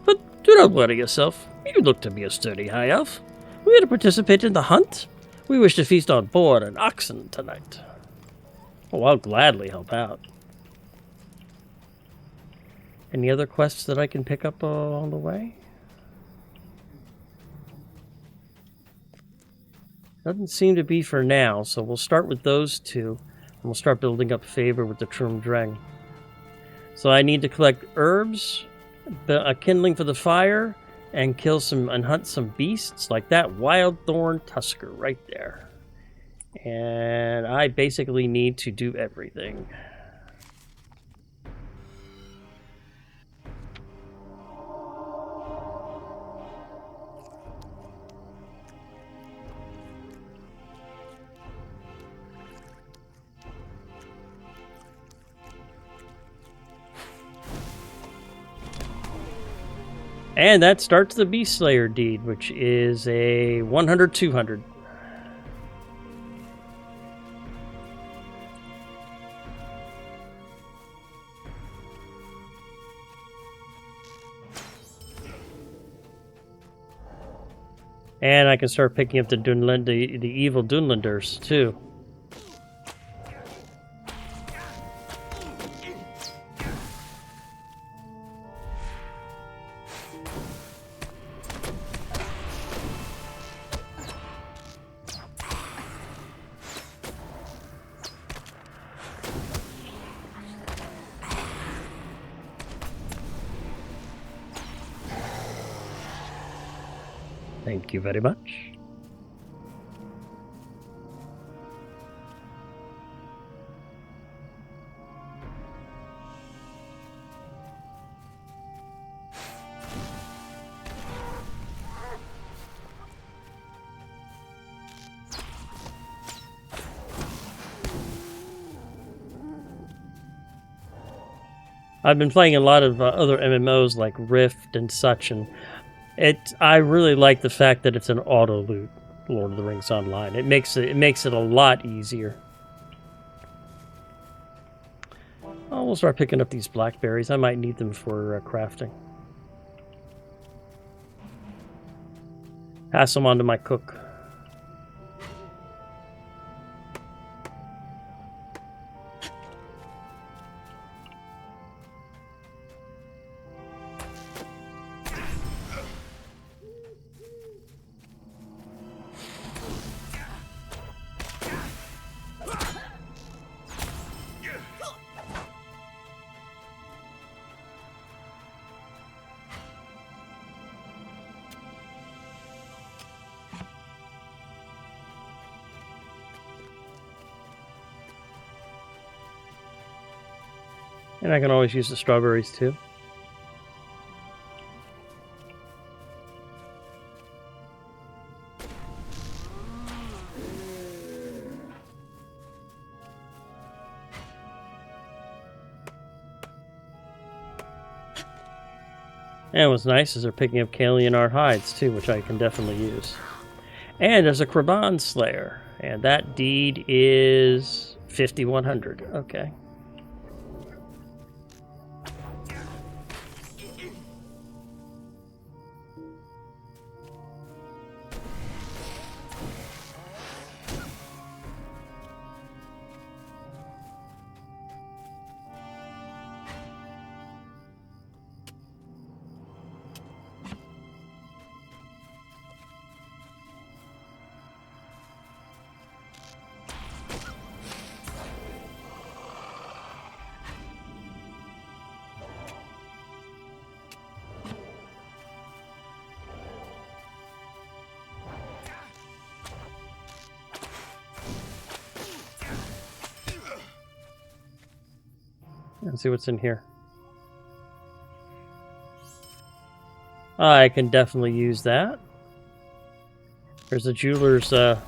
But do not worry yourself. You look to be a sturdy high elf. We are to participate in the hunt. We wish to feast on boar and oxen tonight. Oh, I'll gladly help out. Any other quests that I can pick up along the way? Doesn't seem to be for now, so we'll start with those 2, and we'll start building up favor with the Trum Dreng. So I need to collect herbs, a kindling for the fire, and hunt some beasts like that wild thorn tusker right there. And I basically need to do everything. And that starts the Beast Slayer deed, which is a 100-200. And I can start picking up the Dunland, the evil Dunlanders, too. Thank you very much. I've been playing a lot of other MMOs like Rift and such, and I really like the fact that it's an auto loot. Lord of the Rings Online. It makes it a lot easier. Oh, we'll start picking up these blackberries. I might need them for crafting. Pass them on to my cook. And I can always use the strawberries too. And what's nice is they're picking up Kalienar hides too, which I can definitely use. And there's a Kraban Slayer, and that deed is 5100. Okay. Let's see what's in here. I can definitely use that. There's a jeweler's, and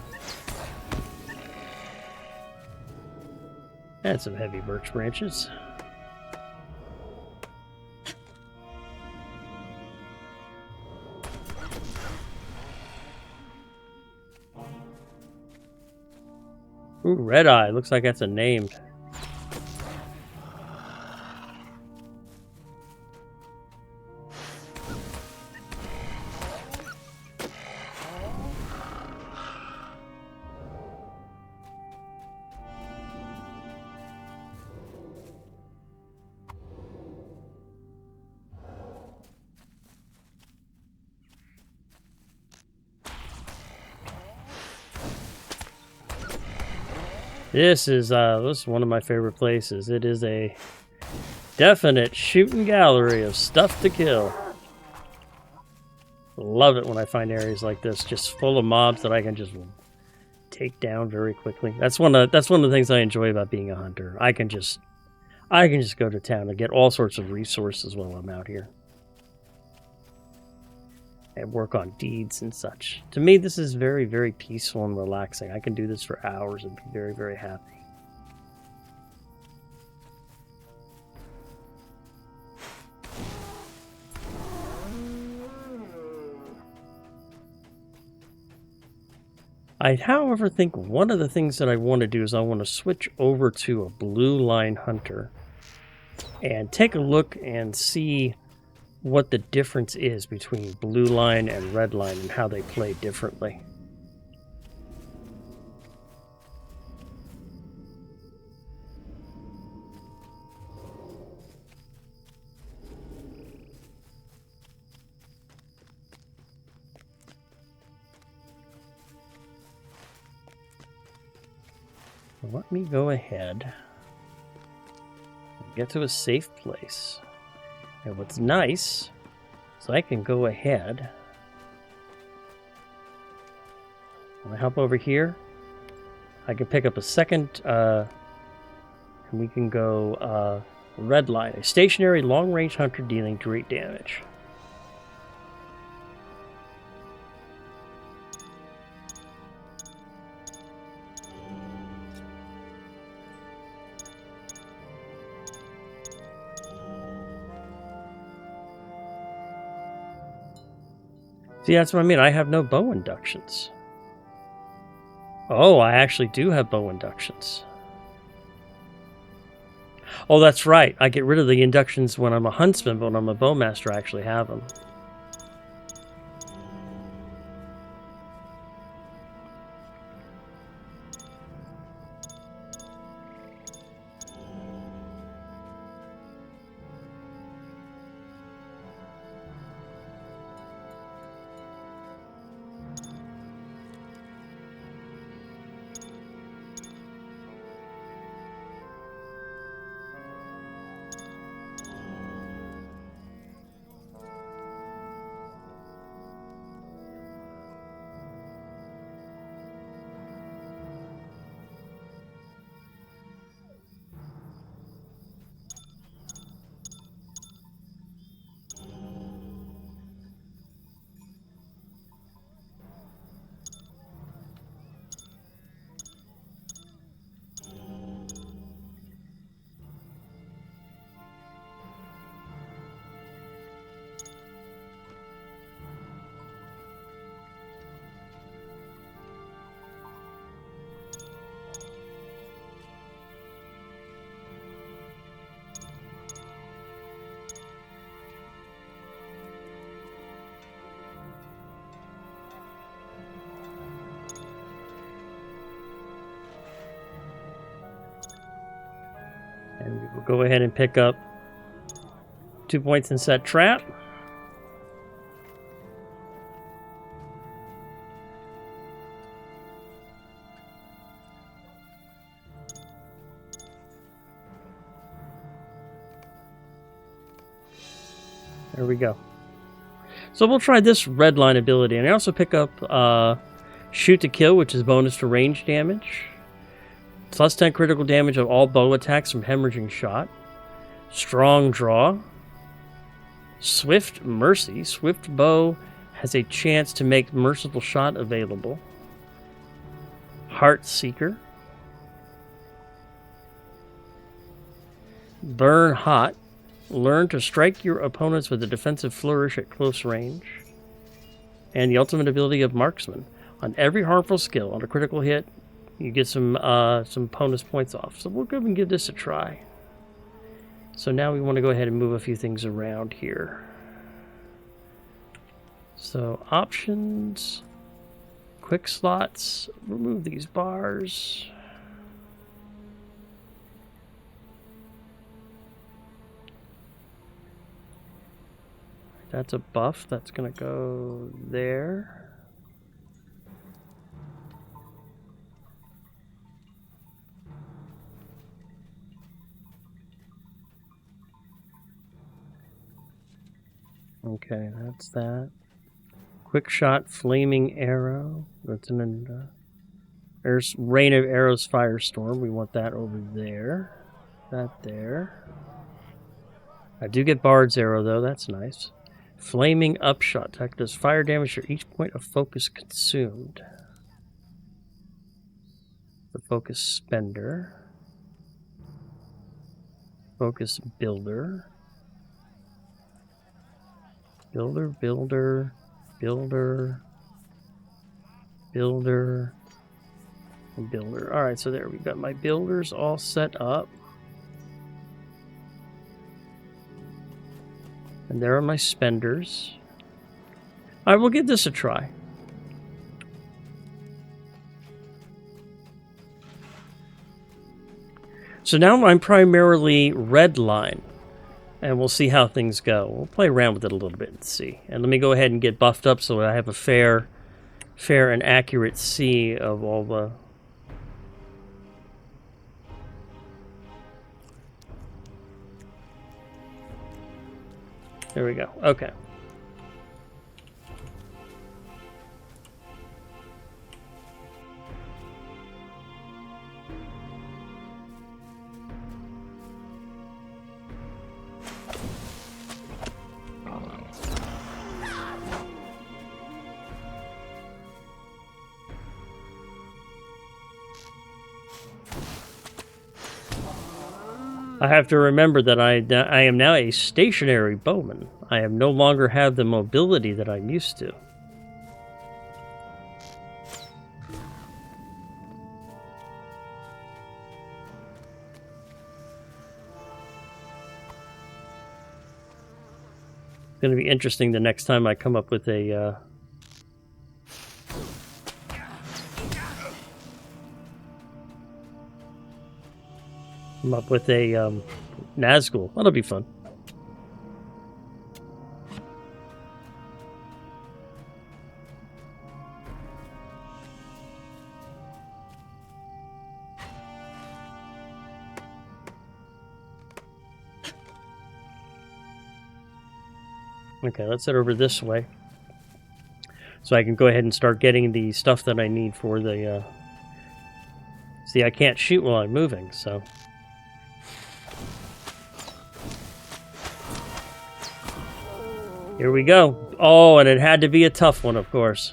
some heavy birch branches. Ooh, Red Eye. Looks like that's a name. This is one of my favorite places. It is a definite shooting gallery of stuff to kill. Love it when I find areas like this, just full of mobs that I can just take down very quickly. That's one of the things I enjoy about being a hunter. I can just go to town and get all sorts of resources while I'm out here. And work on deeds and such. To me, this is very, very peaceful and relaxing. I can do this for hours and be very, very happy. I, however, think one of the things that I want to do is I want to switch over to a blue line hunter and take a look and see what the difference is between blue line and red line and how they play differently. Let me go ahead and get to a safe place. And what's nice is I can go ahead. When I hop over here, I can pick up a second, and we can go red line, a stationary long-range hunter dealing great damage. See, that's what I mean. I have no bow inductions. Oh, I actually do have bow inductions. Oh, that's right. I get rid of the inductions when I'm a huntsman, but when I'm a bowmaster, I actually have them. And we will go ahead and pick up 2 points and set trap. There we go. So we'll try this red line ability. And I also pick up Shoot to Kill, which is bonus to range damage. Plus 10 critical damage of all bow attacks from hemorrhaging shot. Strong draw. Swift mercy. Swift bow has a chance to make merciful shot available. Heart seeker. Burn hot. Learn to strike your opponents with a defensive flourish at close range. And the ultimate ability of marksman. On every harmful skill, on a critical hit, you get some bonus points off. So we'll go and give this a try. So now we want to go ahead and move a few things around here. So options, quick slots, remove these bars. That's a buff, that's gonna go there. Okay, that's that. Quick shot, flaming arrow. That's an there's rain of arrows, firestorm. We want that over there. That there. I do get Bard's arrow though. That's nice. Flaming upshot. Attack does fire damage for each point of focus consumed. The focus spender. Focus builder. Builder, builder, builder, builder, and builder. All right, so there we've got my builders all set up. And there are my spenders. All right, we'll give this a try. So now I'm primarily red line. And we'll see how things go. We'll play around with it a little bit and see. And let me go ahead and get buffed up so I have a fair and accurate see of all the... There we go. Okay. I have to remember that I am now a stationary bowman. I am no longer have the mobility that I'm used to. It's going to be interesting the next time I come up with a... come up with a Nazgul. That'll be fun. Okay, let's head over this way. So I can go ahead and start getting the stuff that I need for the... See, I can't shoot while I'm moving, so... Here we go. Oh, and it had to be a tough one, of course.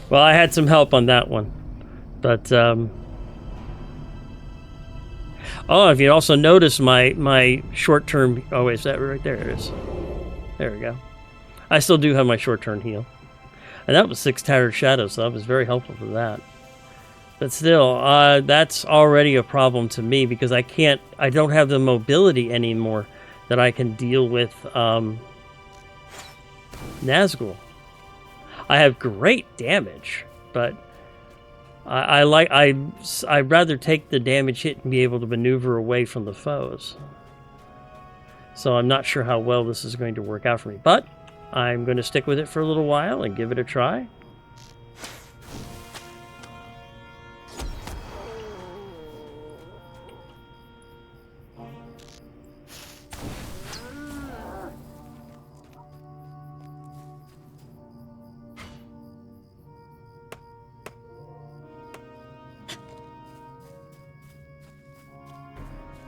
Well, I had some help on that one. But, oh, if you also notice my short-term... Oh, wait, is that right there? It is. There we go. I still do have my short-term heal. And that was 6 Tattered Shadows, so that was very helpful for that. But still, that's already a problem to me because I don't have the mobility anymore that I can deal with Nazgul. I have great damage, but... I'd rather take the damage hit and be able to maneuver away from the foes. So I'm not sure how well this is going to work out for me. But I'm going to stick with it for a little while and give it a try.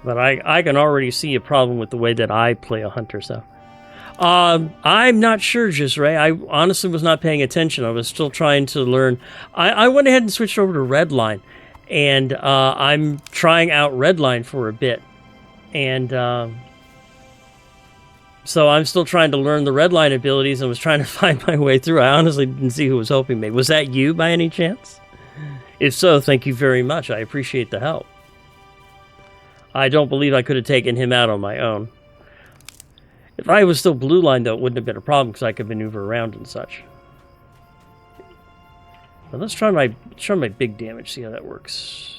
But I can already see a problem with the way that I play a hunter, so. I'm not sure, Jisray. I honestly was not paying attention. I was still trying to learn. I went ahead and switched over to Redline, and I'm trying out Redline for a bit. And so I'm still trying to learn the Redline abilities and was trying to find my way through. I honestly didn't see who was helping me. Was that you by any chance? If so, thank you very much. I appreciate the help. I don't believe I could have taken him out on my own. If I was still blue line, though, it wouldn't have been a problem because I could maneuver around and such. But let's try my big damage, see how that works.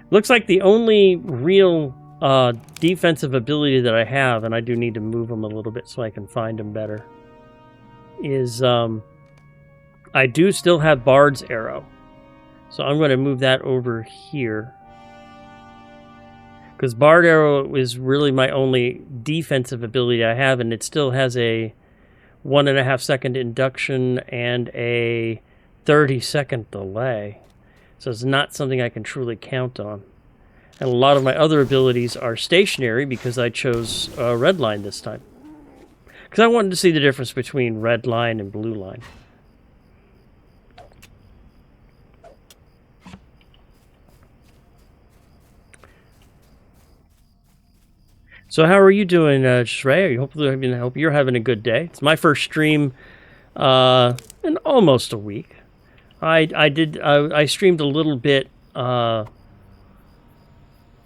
Looks like the only real defensive ability that I have, and I do need to move them a little bit so I can find them better, is I do still have Bard's Arrow. So I'm going to move that over here. Because Bard Arrow is really my only defensive ability I have, and it still has a 1.5 second induction and a 30-second delay. So it's not something I can truly count on. And a lot of my other abilities are stationary because I chose red line this time. Because I wanted to see the difference between red line and blue line. So how are you doing, Shrey? I hope you're having a good day. It's my first stream in almost a week. I streamed a little bit on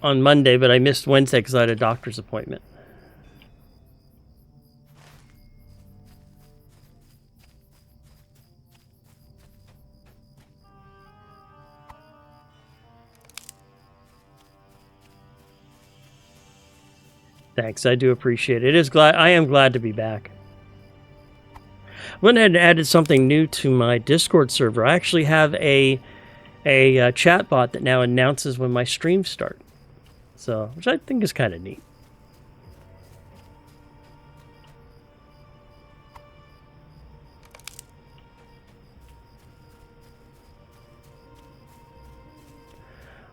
Monday, but I missed Wednesday because I had a doctor's appointment. Thanks, I do appreciate it. I am glad to be back. Went ahead and added something new to my Discord server. I actually have a chat bot that now announces when my streams start. So, which I think is kind of neat.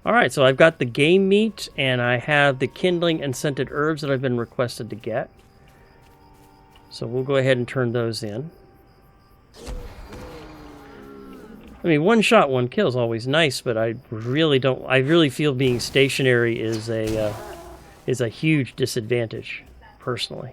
Alright, so I've got the game meat, and I have the kindling and scented herbs that I've been requested to get. So we'll go ahead and turn those in. I mean, one shot, one kill is always nice, but I really feel being stationary is a huge disadvantage, personally.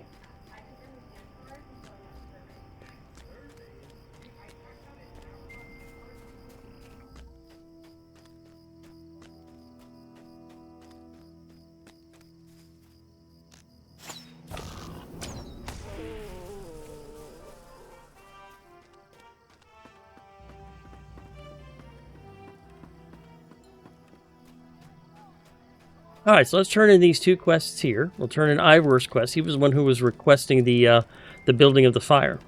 Alright, so let's turn in these two quests here. We'll turn in Ivor's quest. He was the one who was requesting the building of the fire.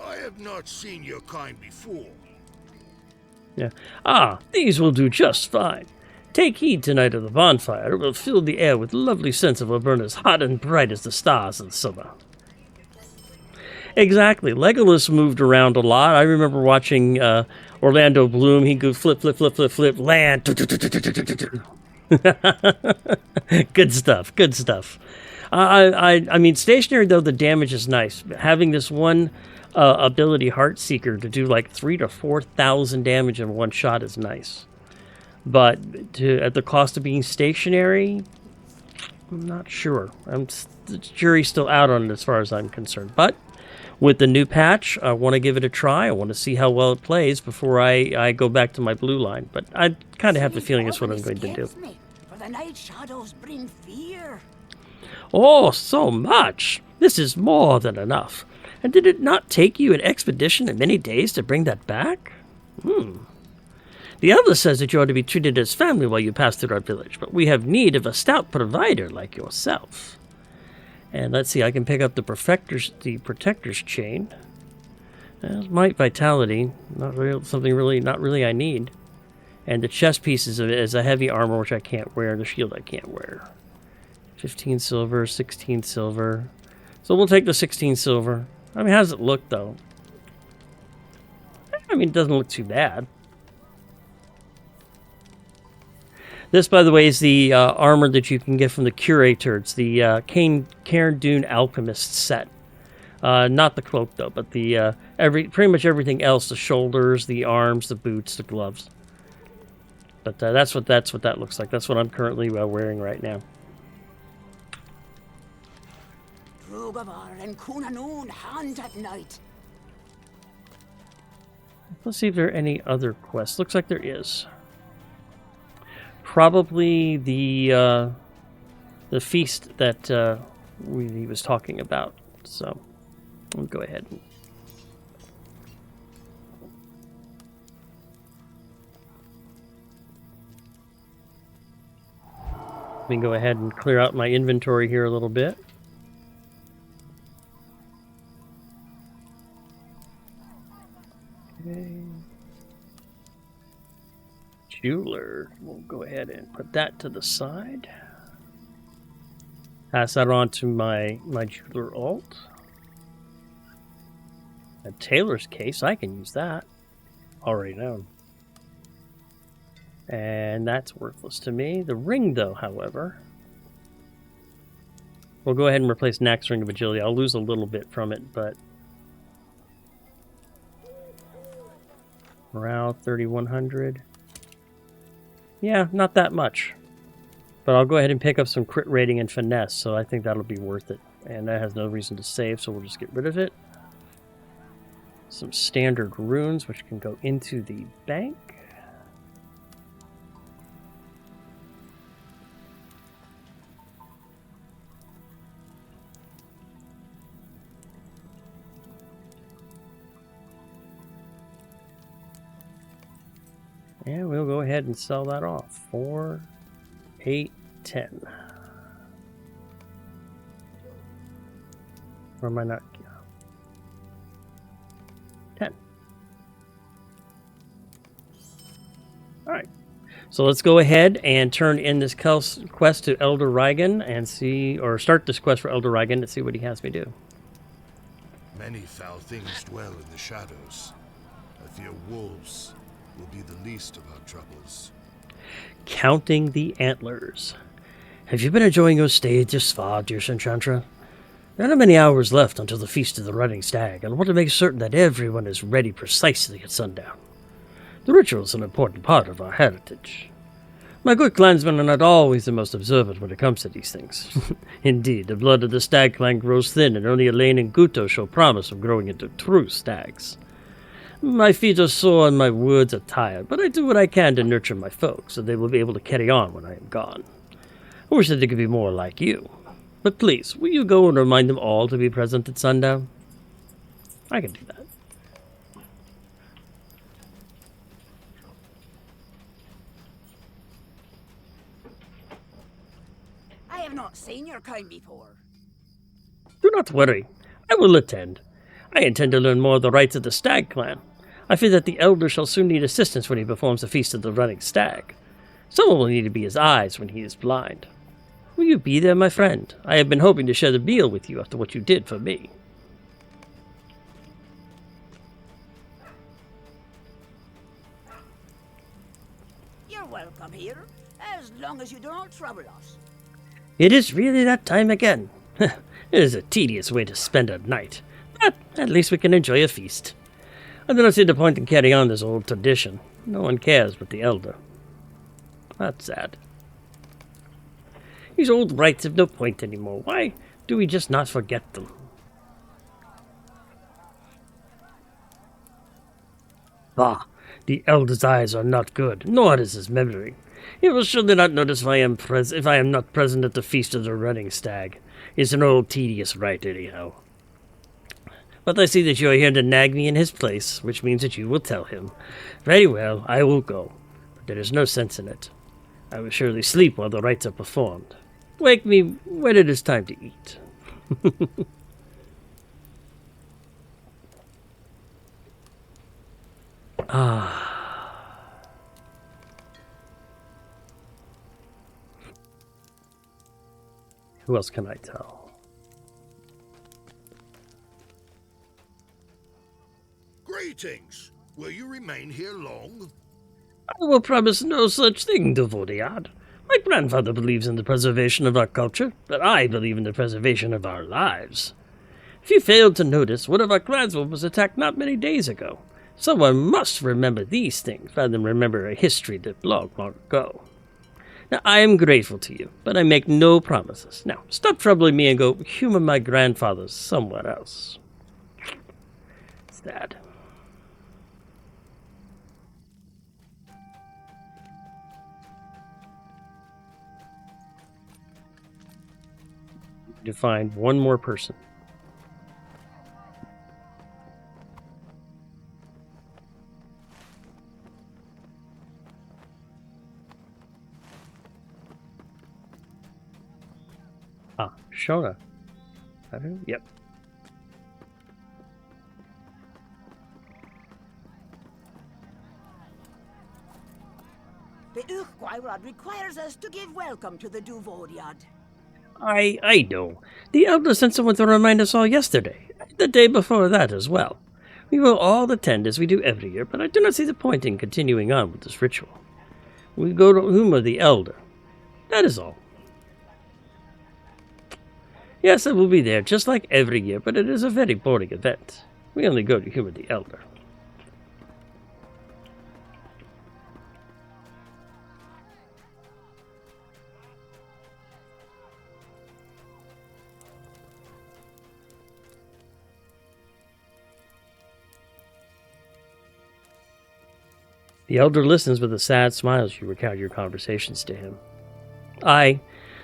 I have not seen your kind before. Yeah. Ah, these will do just fine. Take heed tonight of the bonfire. It will fill the air with lovely scents and will burn as hot and bright as the stars in summer. Exactly. Legolas moved around a lot. I remember watching Orlando Bloom. He'd go flip, flip, flip, flip, flip, land. Good stuff. Good stuff. I mean, stationary, though, the damage is nice. Having this one ability, Heartseeker, to do like 3,000 to 4,000 damage in one shot is nice. But at the cost of being stationary, I'm not sure. The jury's still out on it as far as I'm concerned. But with the new patch, I want to give it a try. I want to see how well it plays before I go back to my blue line. But I kind of have the feeling that's what I'm going to do. For the night shadows bring fear. Oh, so much! This is more than enough. And did it not take you an expedition and many days to bring that back? The elder says that you are to be treated as family while you pass through our village, but we have need of a stout provider like yourself. And let's see, I can pick up the protector's chain. Might vitality, not really I need. And the chest piece is a heavy armor, which I can't wear. The shield I can't wear. 15 silver, 16 silver. So we'll take the 16 silver. I mean, how does it look, though? I mean, it doesn't look too bad. This, by the way, is the armor that you can get from the Curator. It's the Cairn Dune Alchemist set. Not the cloak, though, but the pretty much everything else: the shoulders, the arms, the boots, the gloves. But that's what that looks like. That's what I'm currently wearing right now. Rugavar and Kunanoon hunt at night. Let's see if there are any other quests. Looks like there is. Probably the feast that he was talking about. So we'll go ahead and let me go ahead and clear out my inventory here a little bit. Okay. Jeweler. We'll go ahead and put that to the side. Pass that on to my jeweler alt. A tailor's case, I can use that. Already known. And that's worthless to me. The ring, though, however, we'll go ahead and replace Nax's Ring of Agility. I'll lose a little bit from it, but morale 3100. Yeah, not that much. But I'll go ahead and pick up some crit rating and finesse, so I think that'll be worth it. And that has no reason to save, so we'll just get rid of it. Some standard runes, which can go into the bank. And we'll go ahead and sell that off. 4, 8, 10. Or am I not? 10. Alright. So let's go ahead and turn in this quest to Elder Reigen and see, or start this quest for Elder Reigen and see what he has me do. Many foul things dwell in the shadows. I fear wolves will be the least of our troubles. Counting the antlers. Have you been enjoying your stay thus far, dear Senchantra? There are not many hours left until the Feast of the Running Stag, and I want to make certain that everyone is ready precisely at sundown. The ritual is an important part of our heritage. My good clansmen are not always the most observant when it comes to these things. Indeed, the blood of the stag clan grows thin, and only Elaine and Guto show promise of growing into true stags. My feet are sore and my words are tired, but I do what I can to nurture my folks, so they will be able to carry on when I am gone. I wish that they could be more like you. But please, will you go and remind them all to be present at sundown? I can do that. I have not seen your kind before. Do not worry. I will attend. I intend to learn more of the rites of the Stag clan. I fear that the Elder shall soon need assistance when he performs the Feast of the Running Stag. Someone will need to be his eyes when he is blind. Will you be there, my friend? I have been hoping to share the meal with you after what you did for me. You're welcome here, as long as you do not trouble us. It is really that time again. It is a tedious way to spend a night, but at least we can enjoy a feast. I do not see the point in carrying on this old tradition. No one cares but the Elder. That's sad. These old rites have no point anymore. Why do we just not forget them? Bah, the Elder's eyes are not good, nor is his memory. He will surely not notice if I am not present at the Feast of the Running Stag. It's an old tedious rite anyhow. But I see that you are here to nag me in his place, which means that you will tell him. Very well, I will go, but there is no sense in it. I will surely sleep while the rites are performed. Wake me when it is time to eat. Who else can I tell? Greetings. Will you remain here long? I will promise no such thing, Duvoriad. My grandfather believes in the preservation of our culture, but I believe in the preservation of our lives. If you failed to notice, one of our clansmen was attacked not many days ago. Someone must remember these things rather than remember a history that long ago. Now, I am grateful to you, but I make no promises. Now, stop troubling me and go humor my grandfather somewhere else. Sad. To find one more person. Shona. Yep. The Urquhart requires us to give welcome to the Duvoriad. I know. The Elder sent someone to remind us all yesterday. The day before that as well. We will all attend as we do every year, but I do not see the point in continuing on with this ritual. We go to humor the Elder. That is all. Yes, I will be there, just like every year, but it is a very boring event. We only go to humor the Elder. The Elder listens with a sad smile as you recount your conversations to him.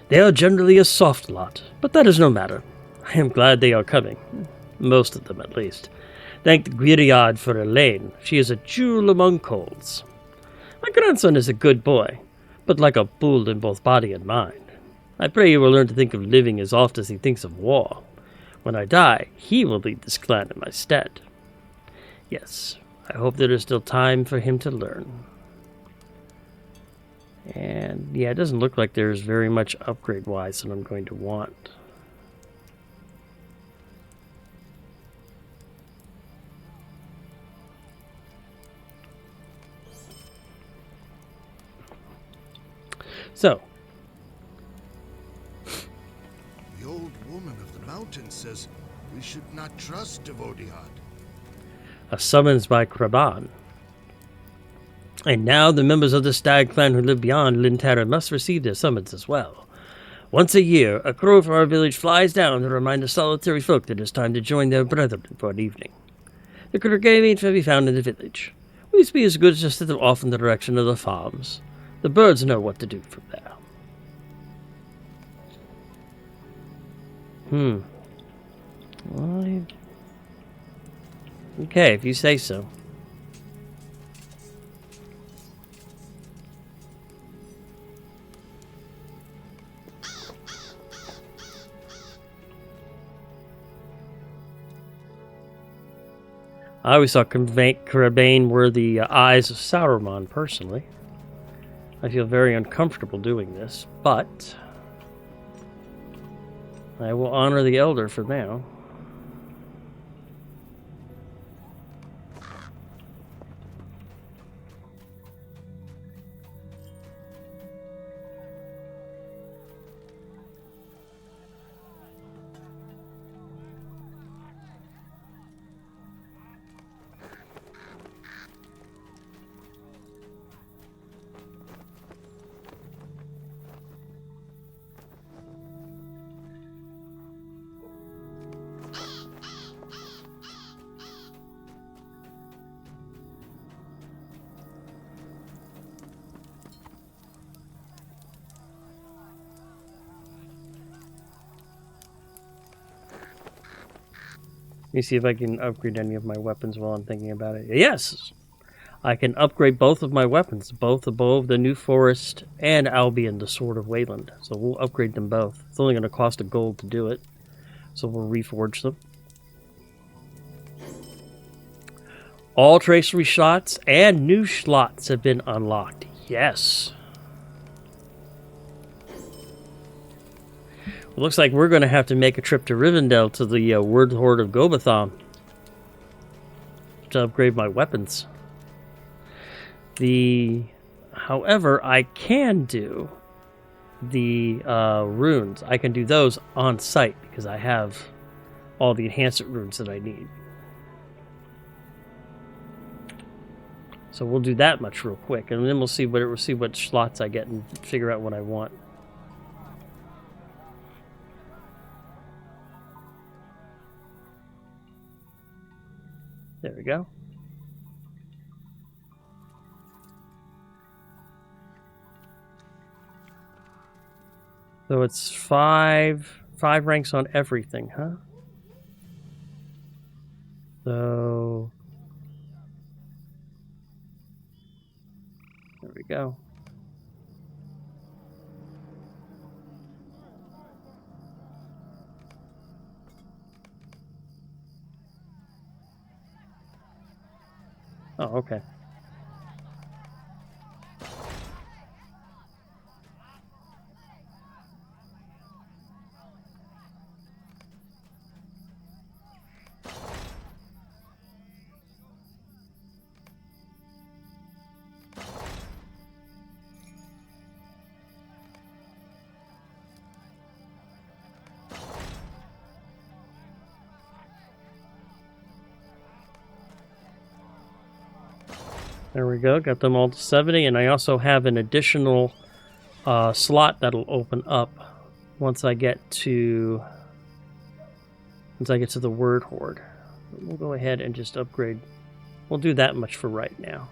They are generally a soft lot, but that is no matter. I am glad they are coming. Most of them, at least. Thank the Gwiriad for Elaine. She is a jewel among coals. My grandson is a good boy, but like a bull in both body and mind. I pray he will learn to think of living as oft as he thinks of war. When I die, he will lead this clan in my stead. Yes, I hope there is still time for him to learn. And yeah, it doesn't look like there's very much upgrade-wise that I'm going to want. So. The old woman of the mountain says we should not trust Duvoriad. A summons by Kraban. And now the members of the Stag clan who live beyond Lintera must receive their summons as well. Once a year, a crow from our village flies down to remind the solitary folk that it is time to join their brethren for an evening. The Kurgavine can be found in the village. We must be as good as to set them off in the direction of the farms. The birds know what to do from there. Well, okay, if you say so. I always thought Carabane were the eyes of Sauron, personally. I feel very uncomfortable doing this, but I will honor the Elder for now. Let me see if I can upgrade any of my weapons while I'm thinking about it. Yes! I can upgrade both of my weapons, both the Bow of the New Forest and Albion, the Sword of Wayland. So we'll upgrade them both. It's only going to cost a gold to do it. So we'll reforge them. All tracery shots and new slots have been unlocked. Yes! It looks like we're going to have to make a trip to Rivendell to the Word Horde of Gobathon to upgrade my weapons. However, I can do the runes. I can do those on site because I have all the enhancement runes that I need. So we'll do that much real quick, and then we'll see what slots I get and figure out what I want. There we go. So it's five ranks on everything, huh? So there we go. Oh, okay. There we go, got them all to 70, and I also have an additional slot that'll open up once I get to the Word Horde. We'll go ahead and just upgrade. We'll do that much for right now.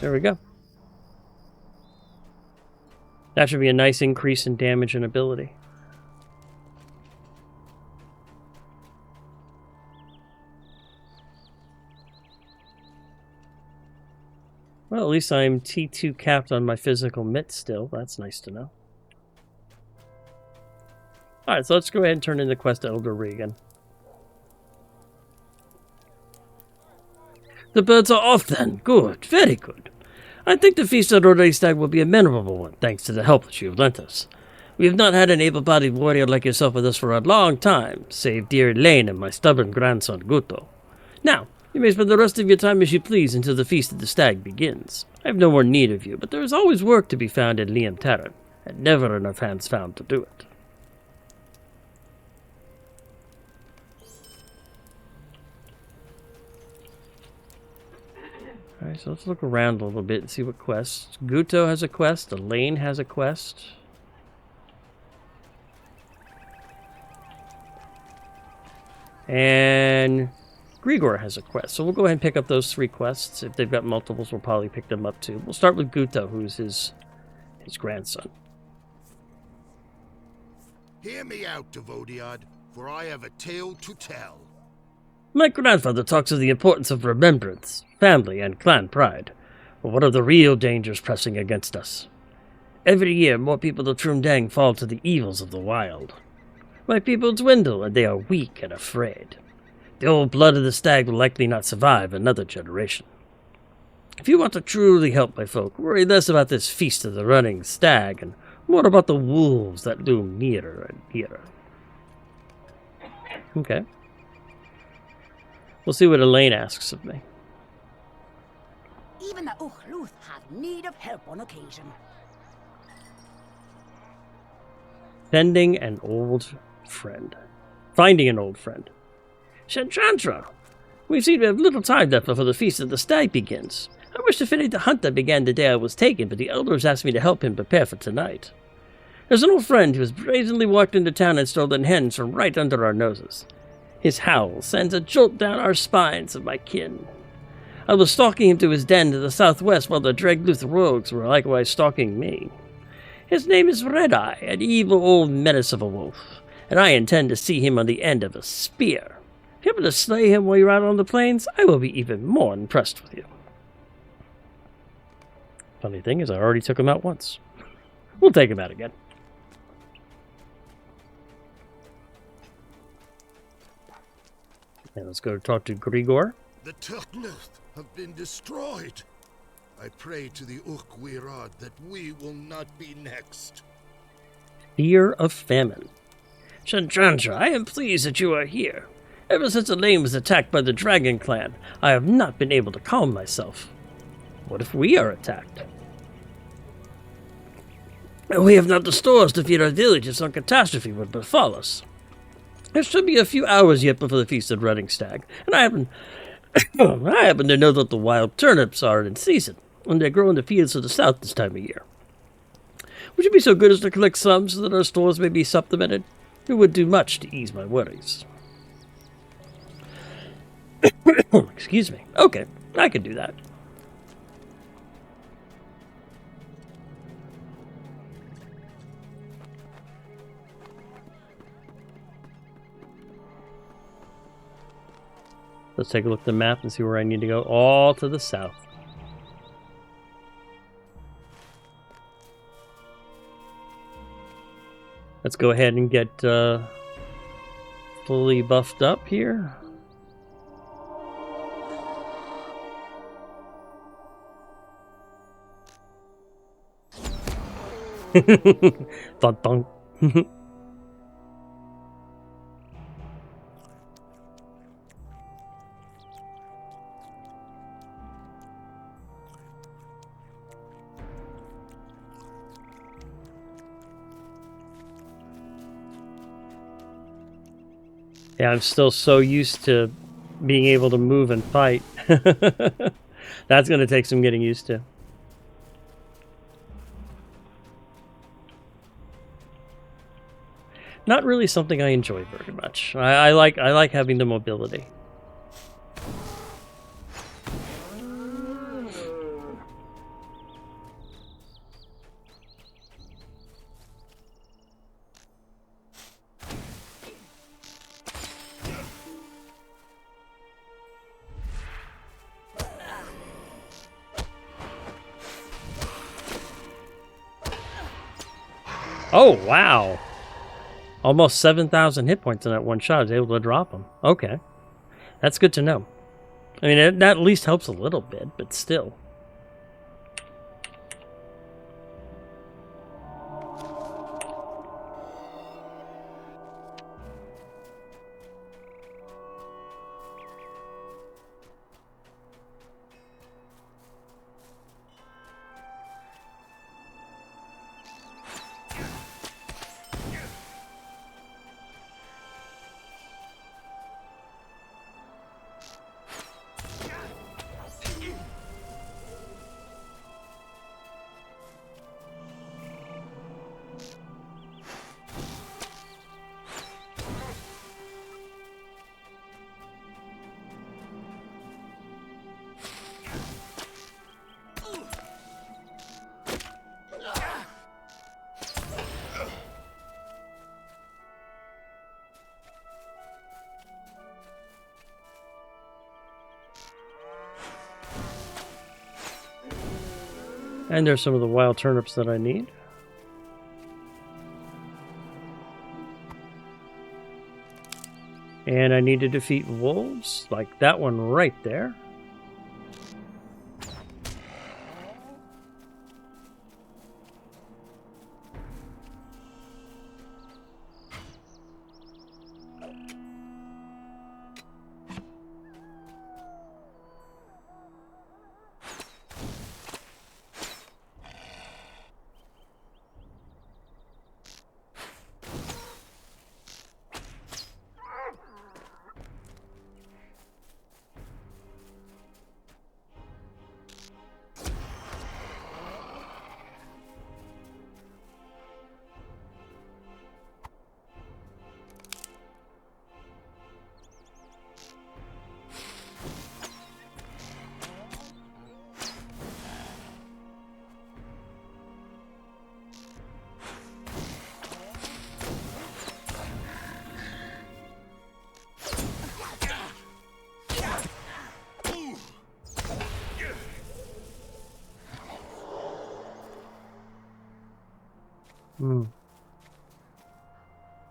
There we go. That should be a nice increase in damage and ability. Well, at least I'm T2 capped on my physical mitt still. That's nice to know. Alright, so let's go ahead and turn in the quest to Elder Regan. The birds are off then. Good, very good. I think the feast of Roderick Stag will be a memorable one, thanks to the help that you have lent us. We have not had an able-bodied warrior like yourself with us for a long time, save dear Elaine and my stubborn grandson Guto. Now, you may spend the rest of your time as you please until the feast of the stag begins. I have no more need of you, but there is always work to be found in Liam Terran, and never enough hands found to do it. Alright, so let's look around a little bit and see what quests. Guto has a quest, Elaine has a quest. And Grigor has a quest. So we'll go ahead and pick up those 3 quests. If they've got multiples, we'll probably pick them up too. We'll start with Guto, who's his grandson. Hear me out, Devodiad, for I have a tale to tell. My grandfather talks of the importance of remembrance, family, and clan pride. But what are the real dangers pressing against us? Every year, more people of Trumdang fall to the evils of the wild. My people dwindle, and they are weak and afraid. The old blood of the stag will likely not survive another generation. If you want to truly help my folk, worry less about this feast of the running stag, and more about the wolves that loom nearer and nearer. Okay. We'll see what Elaine asks of me. Even the Uchluth have need of help on occasion. Finding an old friend. Shanchantra! We seem to have little time left before the Feast of the Stag begins. I wish to finish the hunt that began the day I was taken, but the elders asked me to help him prepare for tonight. There's an old friend who has brazenly walked into town and stolen hens from right under our noses. His howl sends a jolt down our spines of my kin. I was stalking him to his den to the southwest while the Dregluth rogues were likewise stalking me. His name is Red-Eye, an evil old menace of a wolf, and I intend to see him on the end of a spear. If you're able to slay him while you're out on the plains, I will be even more impressed with you. Funny thing is, I already took him out once. We'll take him out again. And let's go talk to Grigor. The Turkneth have been destroyed. I pray to the Urkwirad that we will not be next. Fear of famine. Shandrandra, I am pleased that you are here. Ever since Elaine was attacked by the Dragon Clan, I have not been able to calm myself. What if we are attacked? We have not the stores to feed our village if some catastrophe would befall us. There should be a few hours yet before the Feast of Running Stag, and I happen to know that the wild turnips are in season, and they grow in the fields to the south this time of year. Would you be so good as to collect some so that our stores may be supplemented? It would do much to ease my worries. Excuse me. Okay, I can do that. Let's take a look at the map and see where I need to go. All to the south. Let's go ahead and get fully buffed up here. Thunk, thunk. Yeah, I'm still so used to being able to move and fight. That's going to take some getting used to. Not really something I enjoy very much. I like having the mobility. Oh, wow. Almost 7,000 hit points in that one shot. I was able to drop them. Okay. That's good to know. I mean, that at least helps a little bit, but still. And there's some of the wild turnips that I need. And I need to defeat wolves, like that one right there.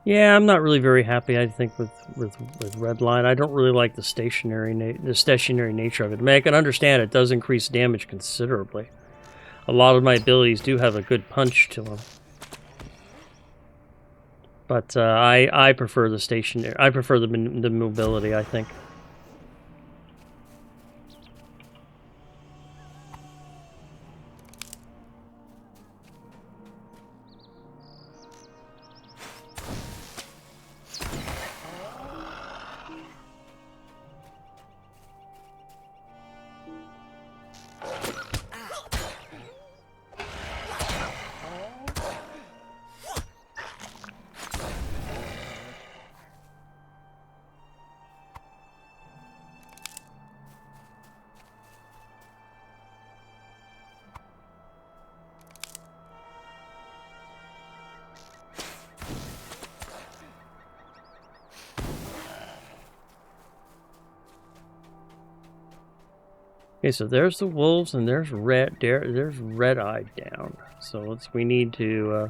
Yeah, I'm not really very happy. I think with Red Line, I don't really like the stationary nature of it. I mean, I can understand it does increase damage considerably. A lot of my abilities do have a good punch to them, but I prefer the stationary. I prefer the mobility, I think. Okay, so there's the wolves, and there's Red Eye down. So we need to.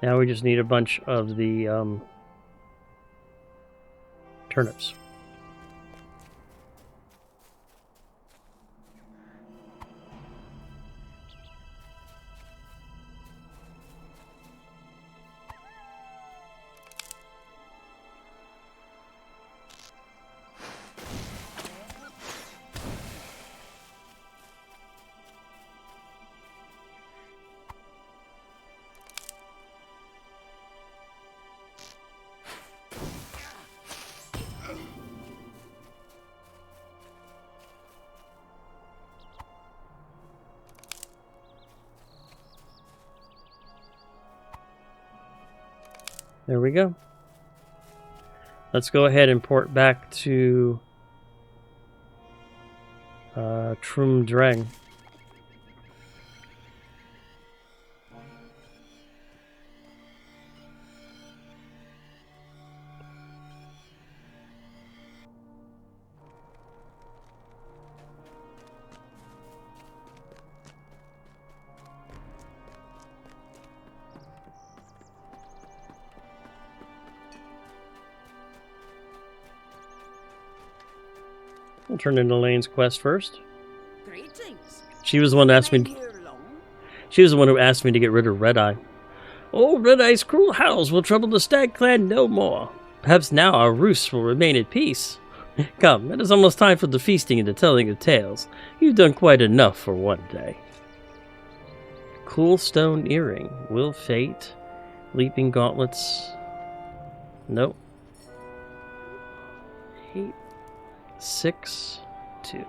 Now we just need a bunch of the turnips. There we go. Let's go ahead and port back to Trum Dreng. We'll turn into Lane's quest first. Greetings. She was the one who asked me. She was the one who asked me to get rid of Red Eye. Old Red Eye's cruel howls will trouble the Stag Clan no more. Perhaps now our roosts will remain at peace. Come, it is almost time for the feasting and the telling of tales. You've done quite enough for one day. Cool stone earring. Will fate. Leaping gauntlets. Nope. 8, 6, 2.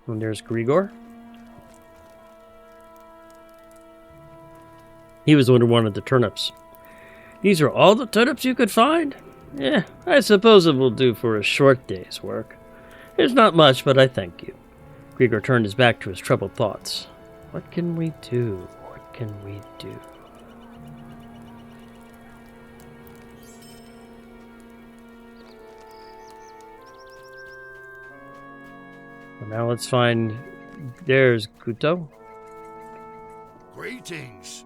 And there's Grigor. He was the one who wanted the turnips. These are all the turnips you could find? Yeah, I suppose it will do for a short day's work. It's not much, but I thank you. Grigor turned his back to his troubled thoughts. What can we do? What can we do? Well, now let's find... There's Kuto. Greetings.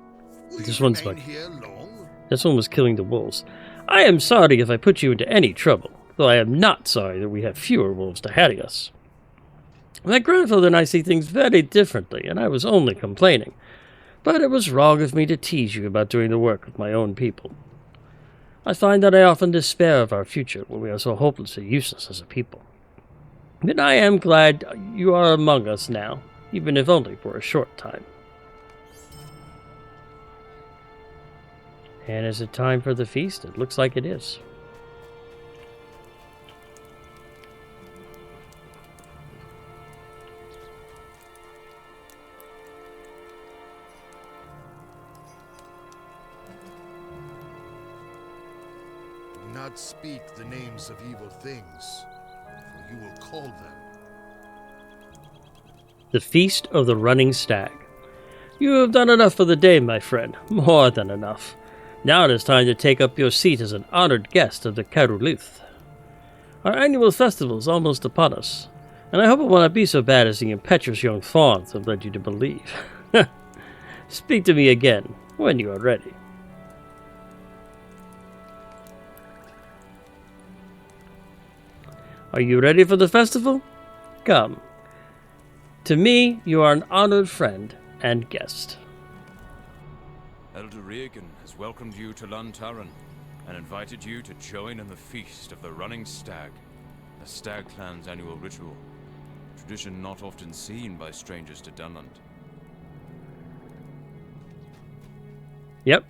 This one's like... Here long? This one was killing the wolves. I am sorry if I put you into any trouble, though I am not sorry that we have fewer wolves to harry us. My grandfather and I see things very differently, and I was only complaining. But it was wrong of me to tease you about doing the work of my own people. I find that I often despair of our future when we are so hopelessly useless as a people. But I am glad you are among us now, even if only for a short time. And is it time for the feast? It looks like it is. Do not speak the names of evil things, for you will call them. The Feast of the Running Stag. You have done enough for the day, my friend. More than enough. Now it is time to take up your seat as an honored guest of the Caruluth. Our annual festival is almost upon us, and I hope it will not be so bad as the impetuous young fawns have led you to believe. Speak to me again, when you are ready. Are you ready for the festival? Come. To me, you are an honored friend and guest. Elder Regan has welcomed you to Lantaran and invited you to join in the feast of the Running Stag, the Stag Clan's annual ritual, tradition not often seen by strangers to Dunland. Yep.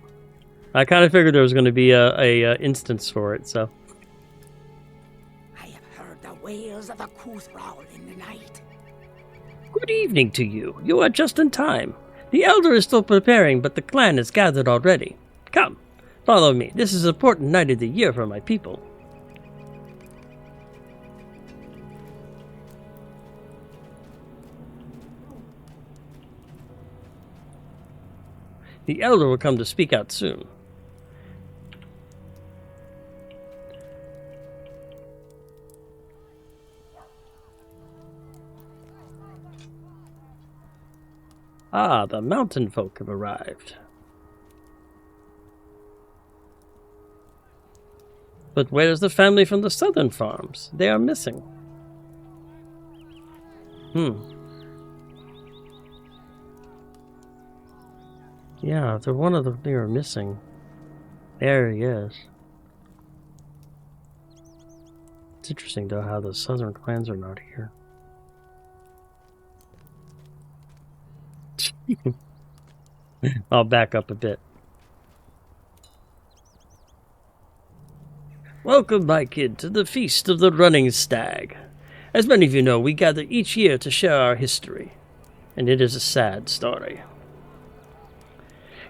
I kind of figured there was going to be a instance for it, so. I have heard the wails of the Kuthral in the night. Good evening to you. You are just in time. The Elder is still preparing, but the clan is gathered already. Come, follow me. This is an important night of the year for my people. The Elder will come to speak out soon. Ah, the mountain folk have arrived. But where is the family from the southern farms? They are missing. Yeah, they're one of them. They are missing. There he is. It's interesting, though, how the southern clans are not here. I'll back up a bit. Welcome, my kid, to the Feast of the Running Stag. As many of you know, we gather each year to share our history, and it is a sad story.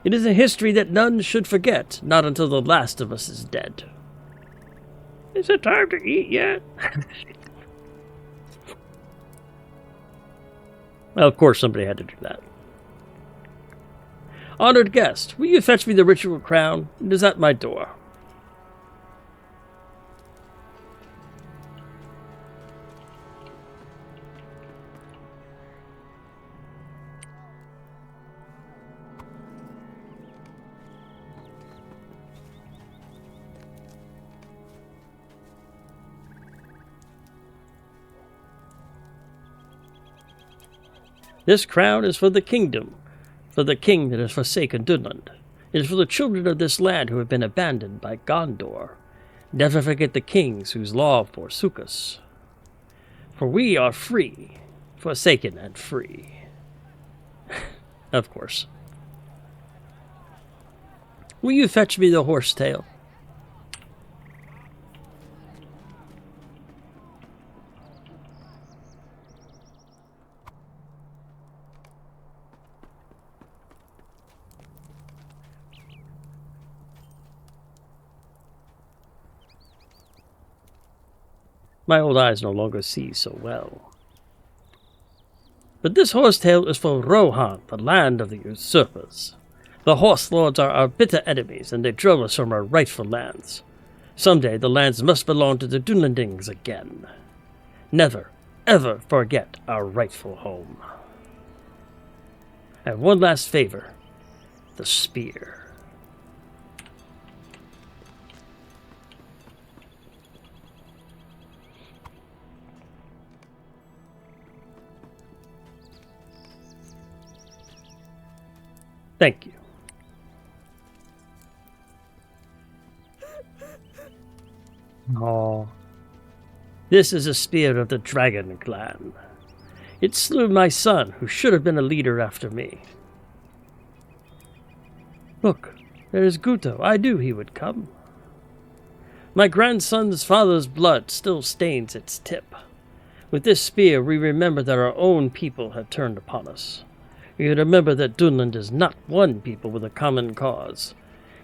It is a history that none should forget, not until the last of us is dead. Is it time to eat yet? Well, of course somebody had to do that. Honored guest, will you fetch me the ritual crown? It is at my door. This crown is for the kingdom, for the king that has forsaken Dunland. It is for the children of this land who have been abandoned by Gondor. Never forget the kings whose law forsook us. For we are free, forsaken and free. Of course. Will you fetch me the horsetail? My old eyes no longer see so well. But this horsetail is for Rohan, the land of the usurpers. The horse lords are our bitter enemies, and they drove us from our rightful lands. Someday the lands must belong to the Dunlandings again. Never, ever forget our rightful home. And one last favor, the spear. Thank you. Oh. This is a spear of the Dragon Clan. It slew my son, who should have been a leader after me. Look, there is Guto. I knew he would come. My grandson's father's blood still stains its tip. With this spear, we remember that our own people have turned upon us. We remember that Dunland is not one people with a common cause.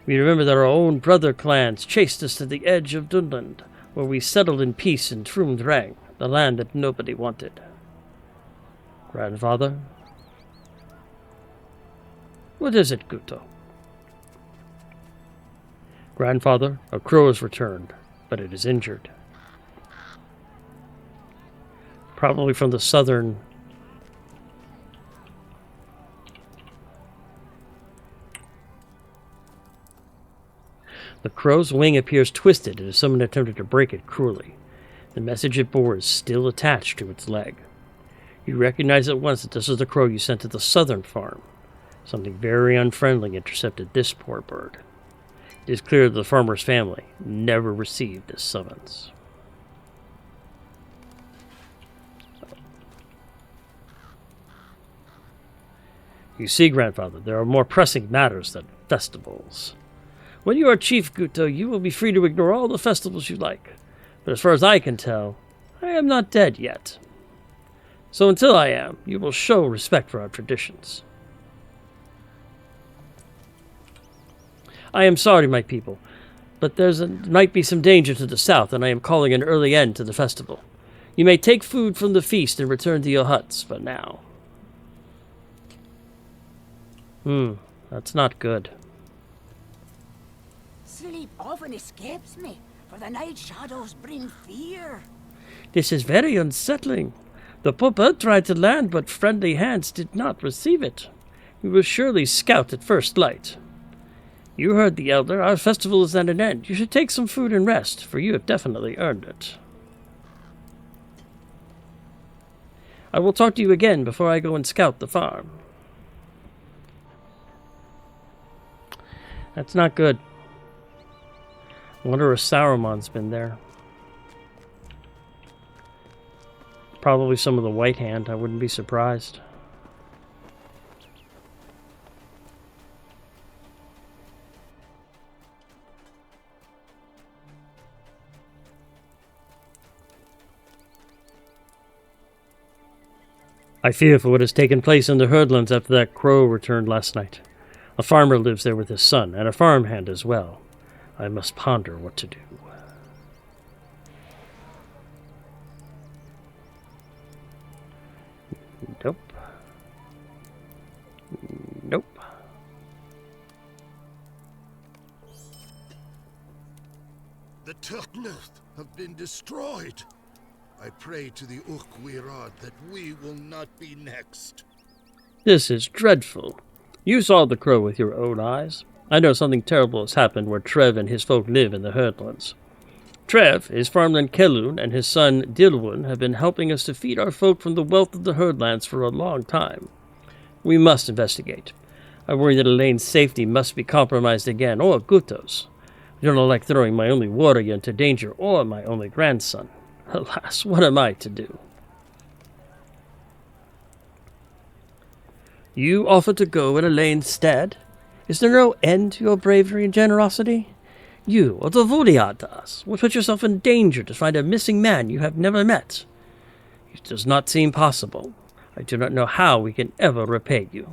We remember that our own brother clans chased us to the edge of Dunland, where we settled in peace in Trumdrang, the land that nobody wanted. Grandfather? What is it, Guto? Grandfather, a crow has returned, but it is injured. Probably from the southern... The crow's wing appears twisted as if someone attempted to break it cruelly. The message it bore is still attached to its leg. You recognize at once that this is the crow you sent to the southern farm. Something very unfriendly intercepted this poor bird. It is clear that the farmer's family never received this summons. You see, grandfather, there are more pressing matters than festivals. When you are chief, Guto, you will be free to ignore all the festivals you like. But as far as I can tell, I am not dead yet. So until I am, you will show respect for our traditions. I am sorry, my people, but might be some danger to the south, and I am calling an early end to the festival. You may take food from the feast and return to your huts for now. That's not good. Sleep often escapes me, for the night shadows bring fear. This is very unsettling. The poor bird tried to land, but friendly hands did not receive it. We will surely scout at first light. You heard the elder. Our festival is at an end. You should take some food and rest, for you have definitely earned it. I will talk to you again before I go and scout the farm. That's not good. I wonder if Saruman's been there. Probably some of the White Hand. I wouldn't be surprised. I fear for what has taken place in the Herdlands after that crow returned last night. A farmer lives there with his son, and a farmhand as well. I must ponder what to do. Nope. Nope. The Turknoth have been destroyed. I pray to the Urkwirad that we will not be next. This is dreadful. You saw the crow with your own eyes. I know something terrible has happened where Trev and his folk live in the Herdlands. Trev, his farmland Kelun, and his son Dilwyn have been helping us to feed our folk from the wealth of the Herdlands for a long time. We must investigate. I worry that Elaine's safety must be compromised again, or Guto's. I do not like throwing my only warrior into danger, or my only grandson. Alas, what am I to do? You offer to go in Elaine's stead? Is there no end to your bravery and generosity? You, or the Vuriatas, will put yourself in danger to find a missing man you have never met. It does not seem possible. I do not know how we can ever repay you.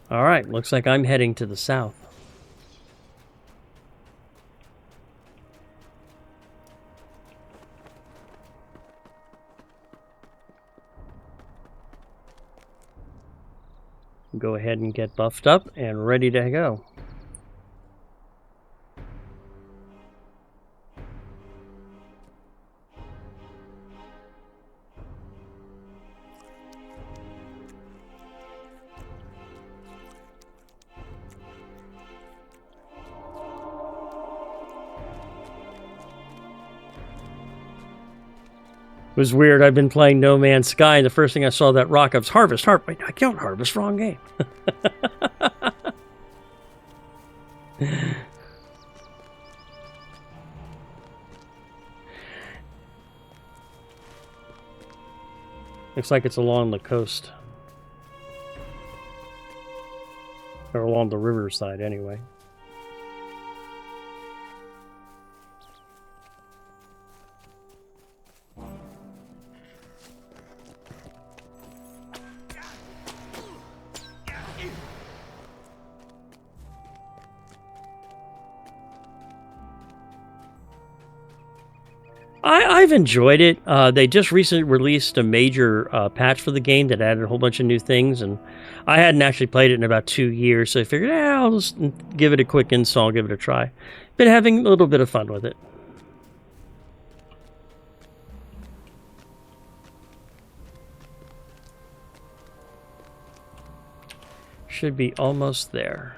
Alright, looks like I'm heading to the south. Go ahead and get buffed up and ready to go. It was weird. I've been playing No Man's Sky, and the first thing I saw that rock was Harvest. Wait, I can't harvest. Wrong game. Looks like it's along the coast. Or along the riverside, anyway. I've enjoyed it. They just recently released a major patch for the game that added a whole bunch of new things, and I hadn't actually played it in about 2 years, so I figured, I'll just give it a quick install, give it a try. Been having a little bit of fun with it. Should be almost there.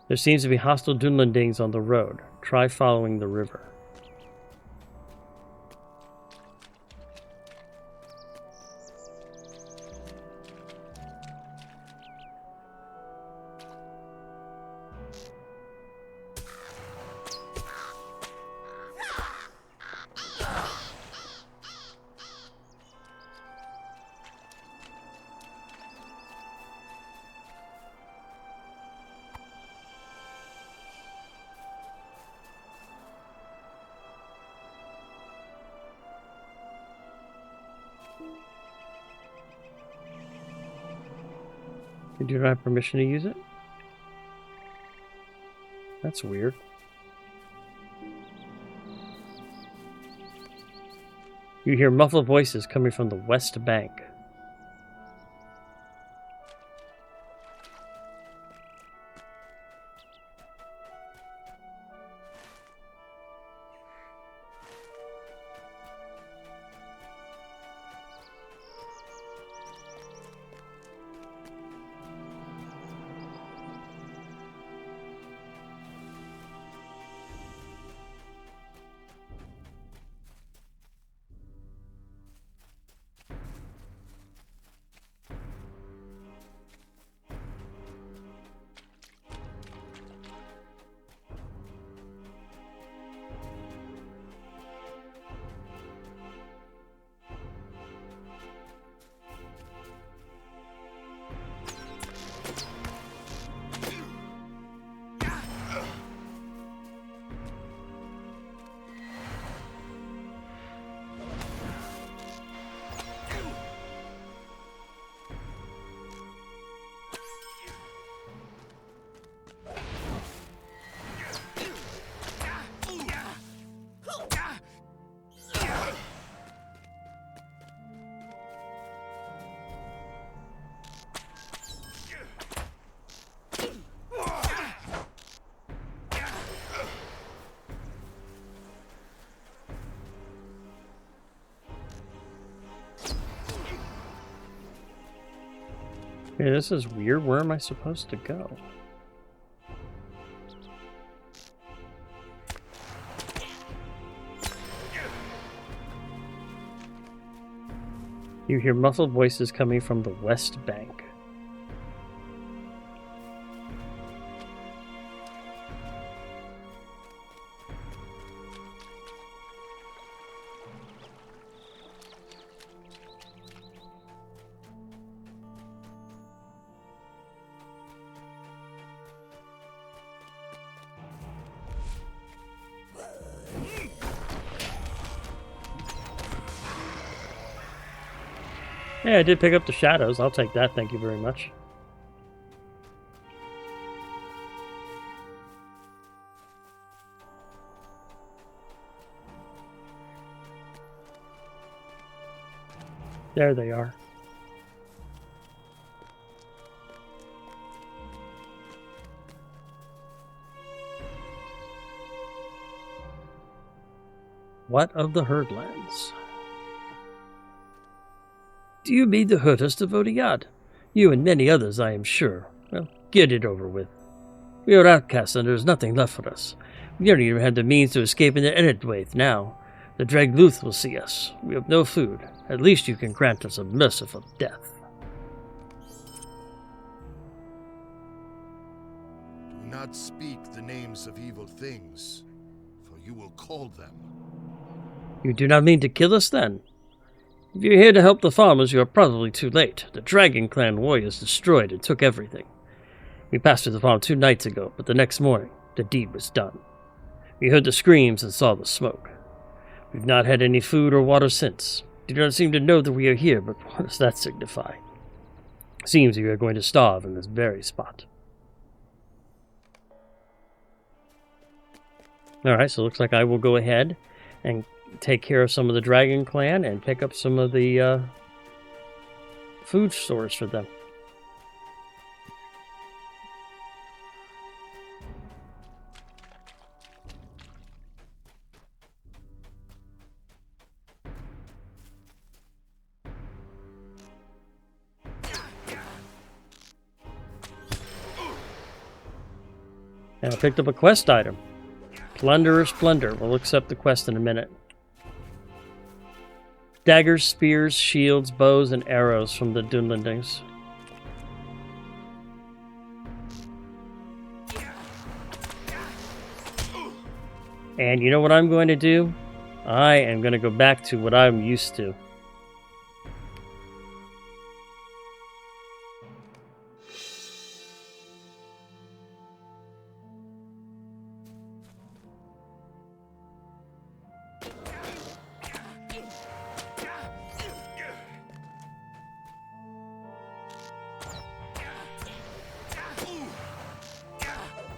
There seems to be hostile Dunlandings on the road. Try following the river. You do not have permission to use it? That's weird. You hear muffled voices coming from the west bank. Okay, this is weird. Where am I supposed to go? You hear muffled voices coming from the west bank. Yeah, I did pick up the shadows. I'll take that, thank you very much. There they are. What of the Herdlands? Do you mean the Huntress of Odiad? You and many others, I am sure. Well, get it over with. We are outcasts and there is nothing left for us. We don't even have the means to escape in the Enedwaith now. The Dragluth will see us. We have no food. At least you can grant us a merciful death. Do not speak the names of evil things, for you will call them. You do not mean to kill us then? If you're here to help the farmers, you are probably too late. The Dragon Clan warriors destroyed and took everything. We passed through the farm 2 nights ago, but the next morning, the deed was done. We heard the screams and saw the smoke. We've not had any food or water since. You do not seem to know that we are here, but what does that signify? Seems we are going to starve in this very spot. Alright, so it looks like I will go ahead and take care of some of the Dragon Clan and pick up some of the food stores for them. And I picked up a quest item. Plunderer's Plunder. We'll accept the quest in a minute. Daggers, spears, shields, bows, and arrows from the Dunlandings. And you know what I'm going to do? I am going to go back to what I'm used to.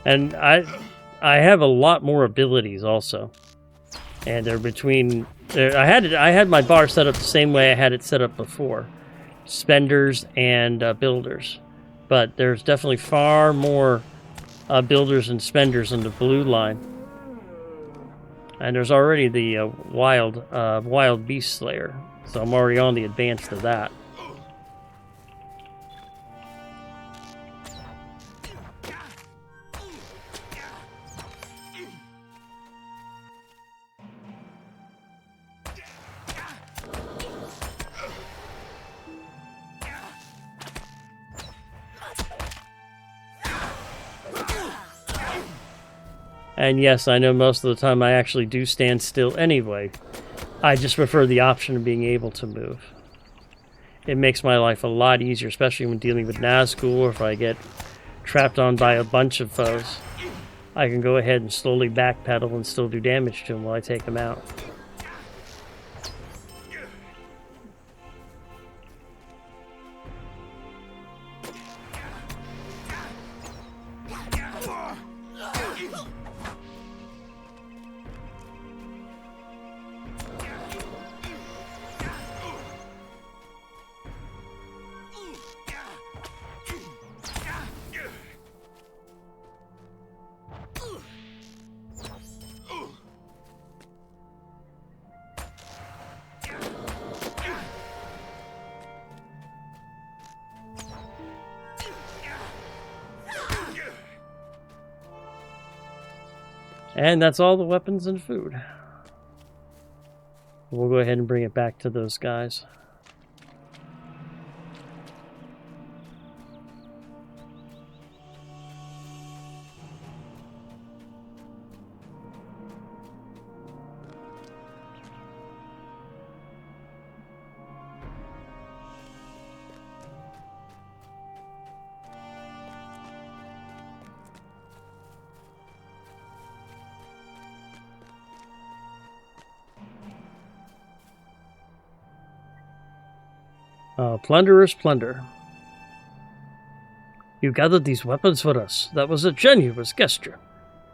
And I have a lot more abilities also, and they're between. I had my bar set up the same way I had it set up before, spenders and builders, but there's definitely far more builders and spenders in the blue line, and there's already the wild beast slayer, so I'm already on the advanced of that. And yes, I know most of the time I actually do stand still anyway. I just prefer the option of being able to move. It makes my life a lot easier, especially when dealing with Nazgul, or if I get trapped on by a bunch of foes. I can go ahead and slowly backpedal and still do damage to them while I take them out. And that's all the weapons and food. We'll go ahead and bring it back to those guys. Plunderer's Plunder. You gathered these weapons for us. That was a generous gesture.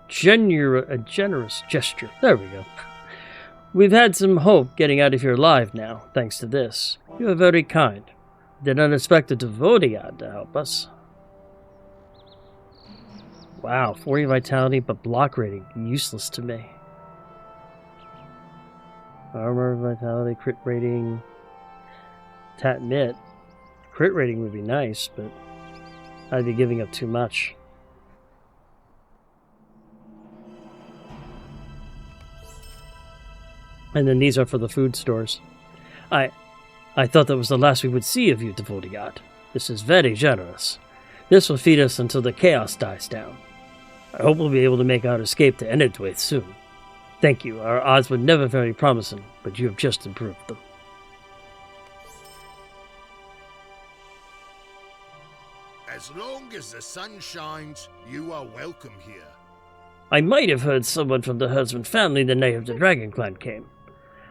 A generous gesture. There we go. We've had some hope getting out of here alive now, thanks to this. You are very kind. Did not expect the Devodiad to help us. Wow, 40 vitality, but block rating. Useless to me. Armor, vitality, crit rating... Tat Mitt. Crit rating would be nice, but I'd be giving up too much. And then these are for the food stores. I thought that was the last we would see of you, Devodiad. This is very generous. This will feed us until the chaos dies down. I hope we'll be able to make our escape to Enedwaith soon. Thank you. Our odds were never very promising, but you have just improved them. As long as the sun shines, you are welcome here. I might have heard someone from the herdsman family the night of the Dragon Clan came.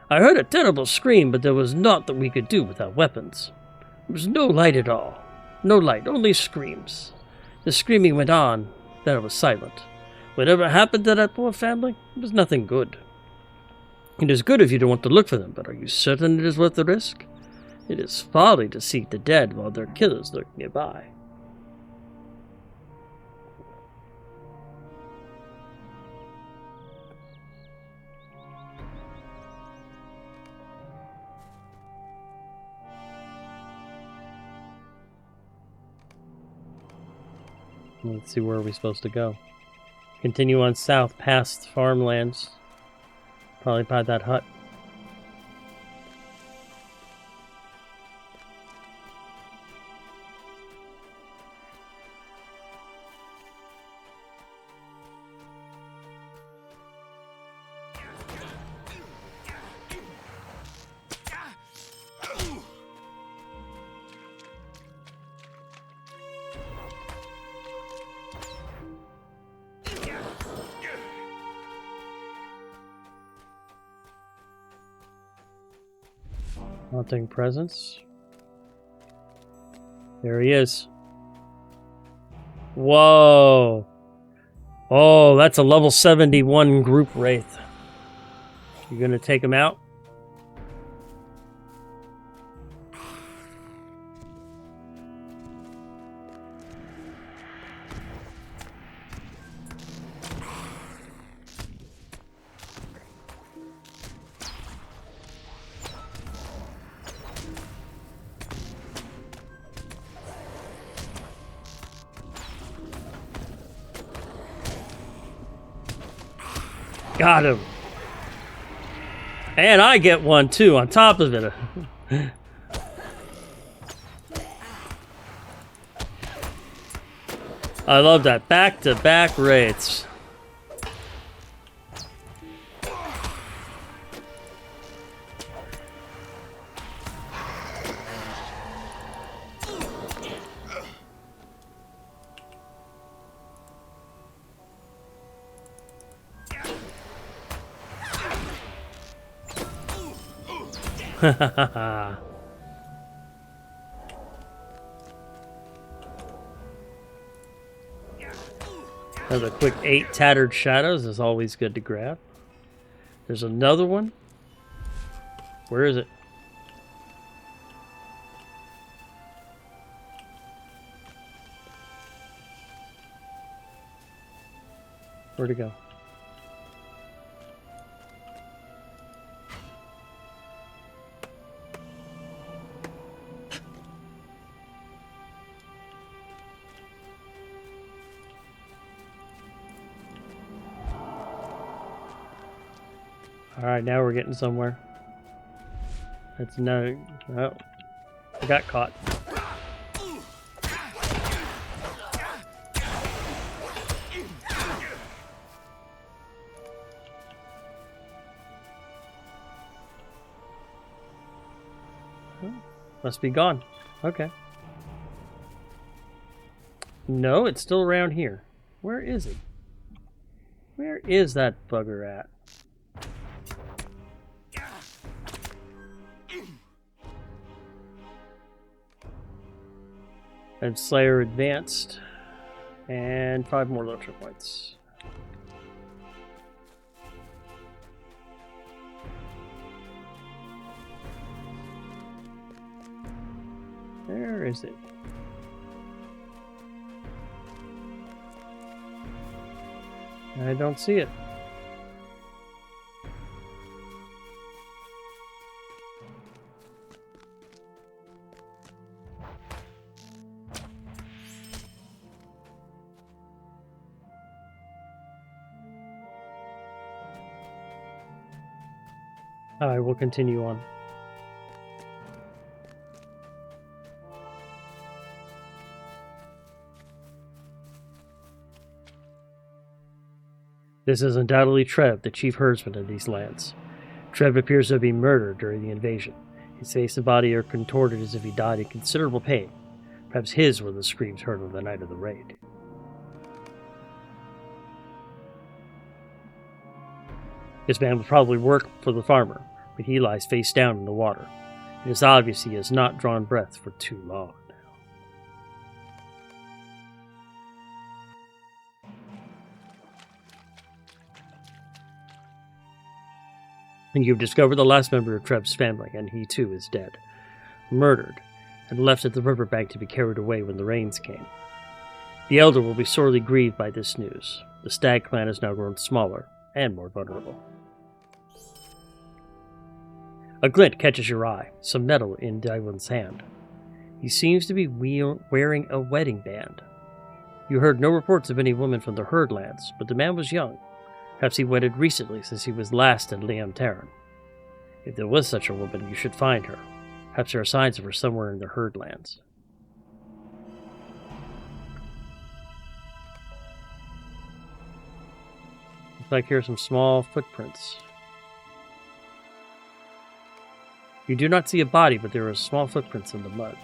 I heard a terrible scream, but there was naught that we could do without weapons. There was no light at all. No light, only screams. The screaming went on, then it was silent. Whatever happened to that poor family, it was nothing good. It is good if you don't want to look for them, but are you certain it is worth the risk? It is folly to seek the dead while their killers lurk nearby. Let's see, where are we supposed to go? Continue on south past farmlands. Probably by that hut. Haunting presence. There he is. Whoa. Oh, that's a level 71 group wraith. You gonna take him out? Got him. And I get one too on top of it. I love that. Back-to-back wraiths. Another quick 8 tattered shadows is always good to grab. There's another one. Where is it? Where'd it go? Alright, now we're getting somewhere. That's no... Oh. I got caught. Oh, must be gone. Okay. No, it's still around here. Where is it? Where is that bugger at? And Slayer advanced, and 5 more LOTRO points. Where is it? I don't see it. I will continue on. This is undoubtedly Trev, the chief herdsman of these lands. Trev appears to have been murdered during the invasion. His face and body are contorted as if he died in considerable pain. Perhaps his were the screams heard on the night of the raid. This man would probably work for the farmer, but he lies face down in the water. It is obvious he has not drawn breath for too long now. And you've discovered the last member of Treb's family, and he too is dead. Murdered, and left at the riverbank to be carried away when the rains came. The elder will be sorely grieved by this news. The Stag clan has now grown smaller and more vulnerable. A glint catches your eye, some metal in Dunland's hand. He seems to be wearing a wedding band. You heard no reports of any woman from the Herdlands, but the man was young. Perhaps he wedded recently since he was last in Liam. If there was such a woman, you should find her. Perhaps there are signs of her somewhere in the Herdlands. Looks like here are some small footprints. You do not see a body, but there are small footprints in the mud.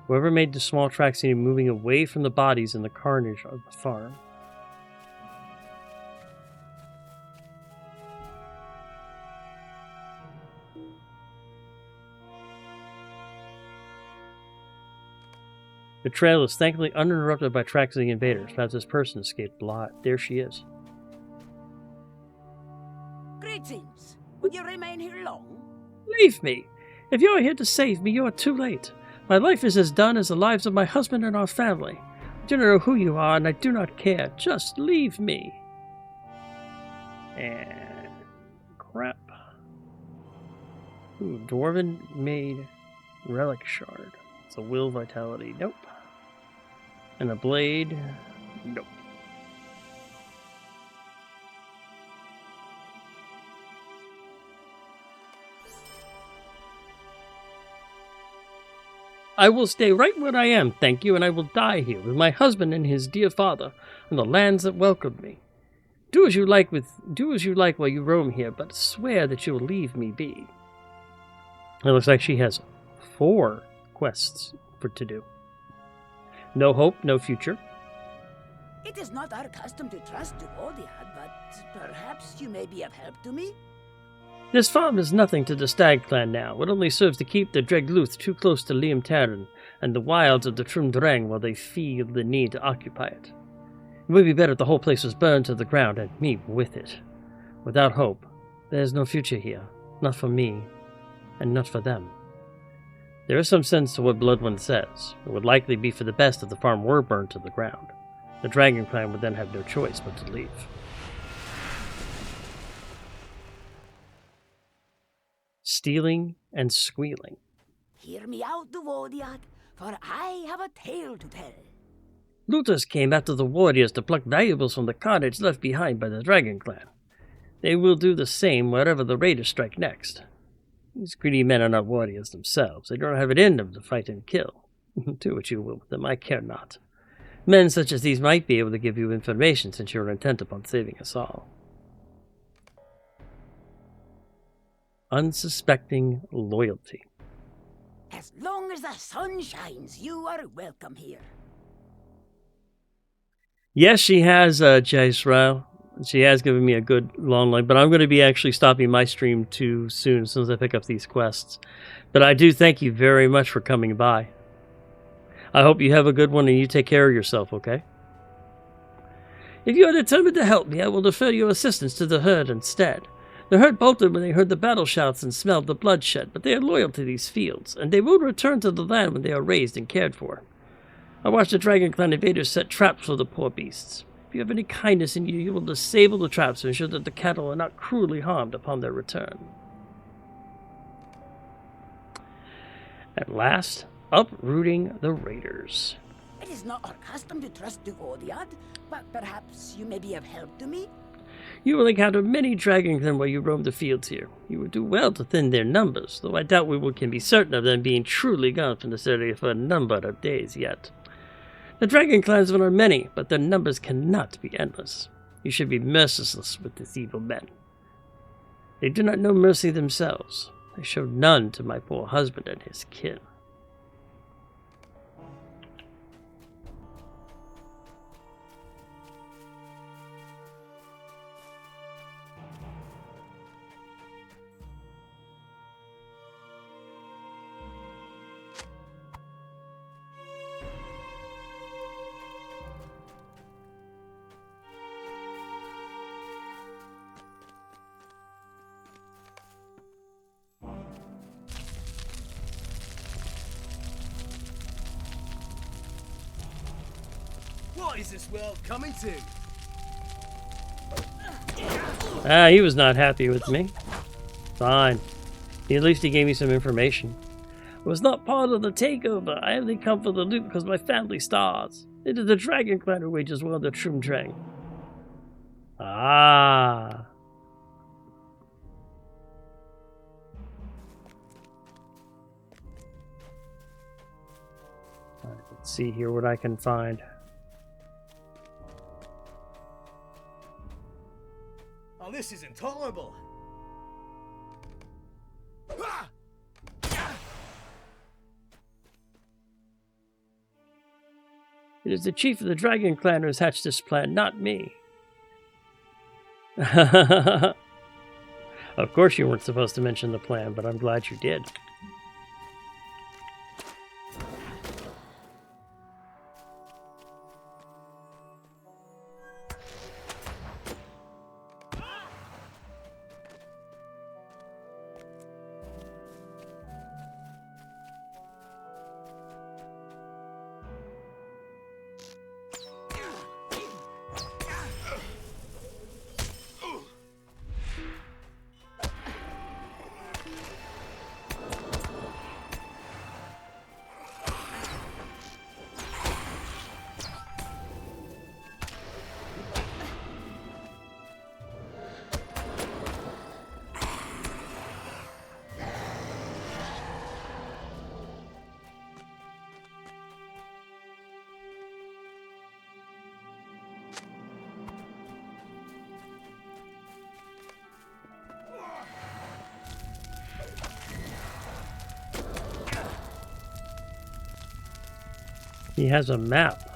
Whoever made the small tracks seemed moving away from the bodies and the carnage of the farm. The trail is thankfully uninterrupted by tracks of the invaders. Perhaps this person escaped alive. There she is. Greetings. Would you remain here long? Leave me! If you are here to save me, you are too late. My life is as done as the lives of my husband and our family. I do not know who you are, and I do not care. Just leave me. And crap. Ooh, Dwarven made relic shard. It's a will vitality. Nope. And a blade. Nope. I will stay right where I am, thank you, and I will die here with my husband and his dear father on the lands that welcomed me. Do as you like while you roam here, but swear that you will leave me be. It looks like she has 4 quests to do. No hope, no future. It is not our custom to trust to Odiad, but perhaps you may be of help to me? This farm is nothing to the Stag clan now. It only serves to keep the Dregluth too close to Liam and the wilds of the Trumdrang while they feel the need to occupy it. It would be better if the whole place was burned to the ground and me with it. Without hope, there is no future here. Not for me, and not for them. There is some sense to what Bloodwind says. It would likely be for the best if the farm were burned to the ground. The Dragon clan would then have no choice but to leave. Stealing and squealing. Hear me out, Odiad, for I have a tale to tell. Looters came after the warriors to pluck valuables from the carnage left behind by the Dragon clan. They will do the same wherever the raiders strike next. These greedy men are not warriors themselves. They don't have it in them to fight and kill. Do what you will with them, I care not. Men such as these might be able to give you information since you are intent upon saving us all. Unsuspecting loyalty. As long as the sun shines, you are welcome here. Yes, she has, Jaisrael. She has given me a good long line, but I'm going to be actually stopping my stream too soon as soon as I pick up these quests. But I do thank you very much for coming by. I hope you have a good one and you take care of yourself, okay? If you are determined to help me, I will defer your assistance to the herd instead. The herd bolted when they heard the battle shouts and smelled the bloodshed, but they are loyal to these fields, and they will return to the land when they are raised and cared for. I watched the Dragon Clan invaders set traps for the poor beasts. If you have any kindness in you, you will disable the traps to ensure that the cattle are not cruelly harmed upon their return. At last, uprooting the raiders. It is not our custom to trust to Odiad, but perhaps you may be of help to me? You will encounter many dragonclan while you roam the fields here. You will do well to thin their numbers, though I doubt can be certain of them being truly gone from this area for a number of days yet. The dragonclans are many, but their numbers cannot be endless. You should be merciless with these evil men. They do not know mercy themselves. They show none to my poor husband and his kin. What is this world coming to? He was not happy with me. Fine. At least he gave me some information. It was not part of the takeover. I only come for the loot because my family stars. It is the Dragon Clan who wages war on the Trumdrang. Ah. All right, let's see here what I can find. Oh, this is intolerable. It is the chief of the Dragon Clan who has hatched this plan, not me. Of course you weren't supposed to mention the plan, but I'm glad you did. He has a map.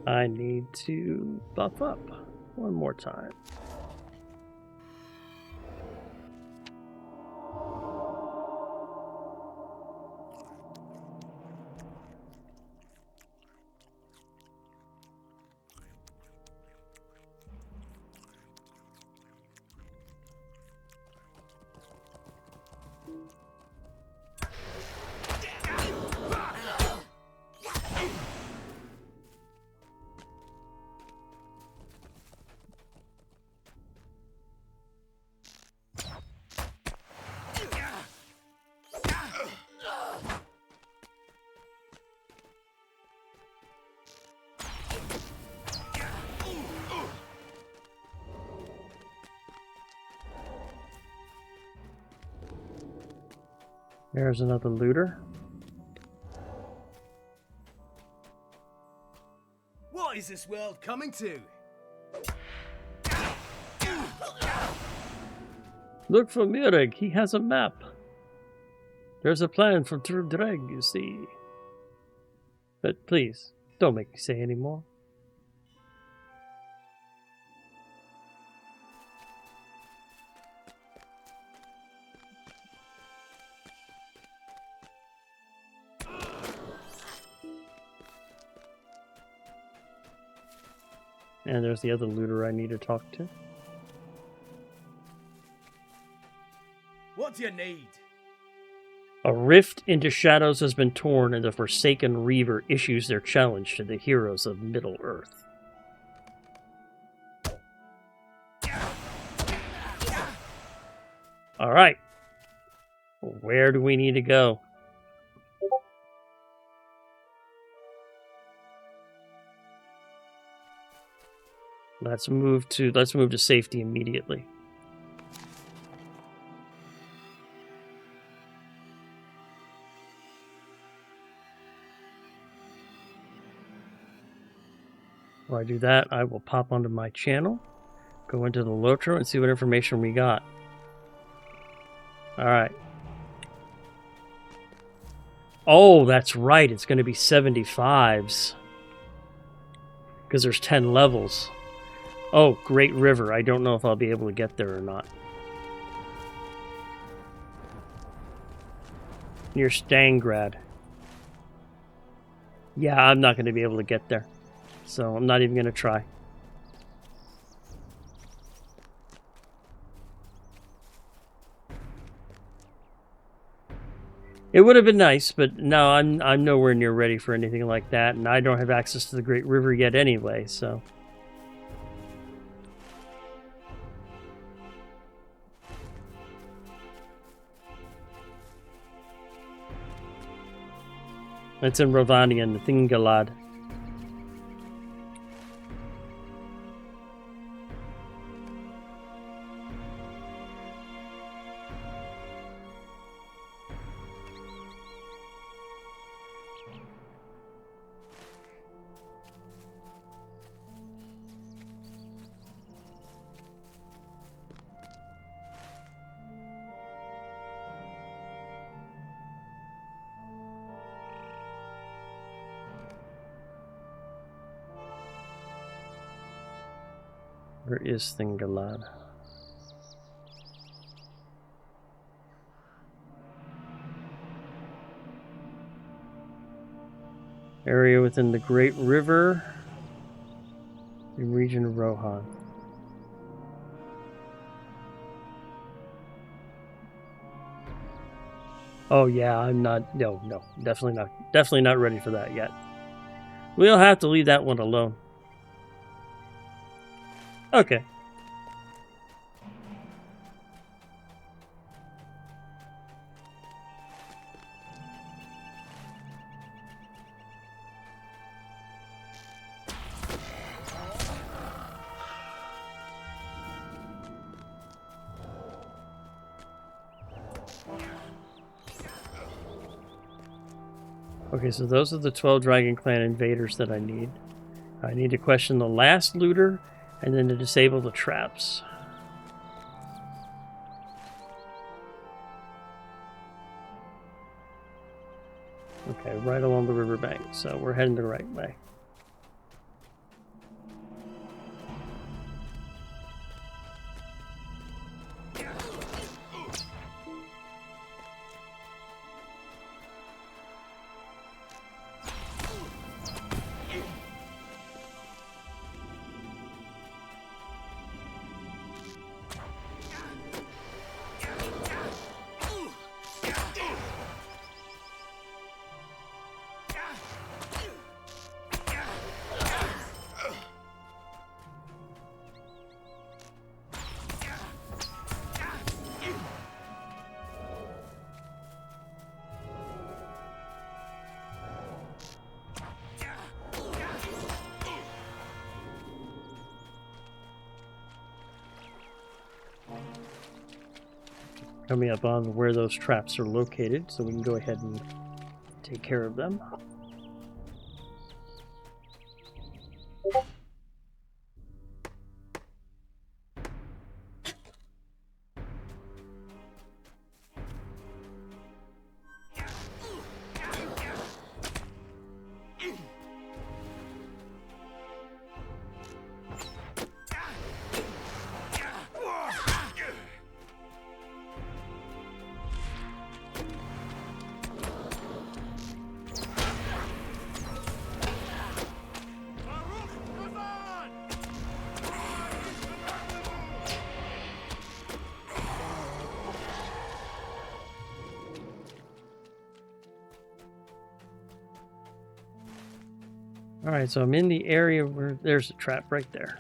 I need to buff up one more time. There's another looter. What is this world coming to? Look for Mirig. He has a map. There's a plan for thru, you see. But please, don't make me say any more. And there's the other looter I need to talk to. What do you need? A rift into shadows has been torn, and the Forsaken Reaver issues their challenge to the heroes of Middle-earth. Alright. Where do we need to go? Let's move to safety immediately. While I do that, I will pop onto my channel, go into the LOTRO, and see what information we got. Alright. Oh, that's right. It's going to be 75s. Because there's 10 levels. Oh, Great River. I don't know if I'll be able to get there or not. Near Stangrad. Yeah, I'm not going to be able to get there. So I'm not even going to try. It would have been nice, but no, I'm nowhere near ready for anything like that, and I don't have access to the Great River yet anyway, so... It's in Rovanian, Thingolad. Where is Thingolad? Area within the Great River in region of Rohan. Oh yeah, I'm not, no, definitely not ready for that yet. We'll have to leave that one alone. Okay. Okay, so those are the 12 Dragon Clan invaders that I need. I need to question the last looter, and then to disable the traps. Okay, right along the riverbank, so we're heading the right way. coming up on where those traps are located, so we can go ahead and take care of them. Alright, so I'm in the area where there's a trap right there.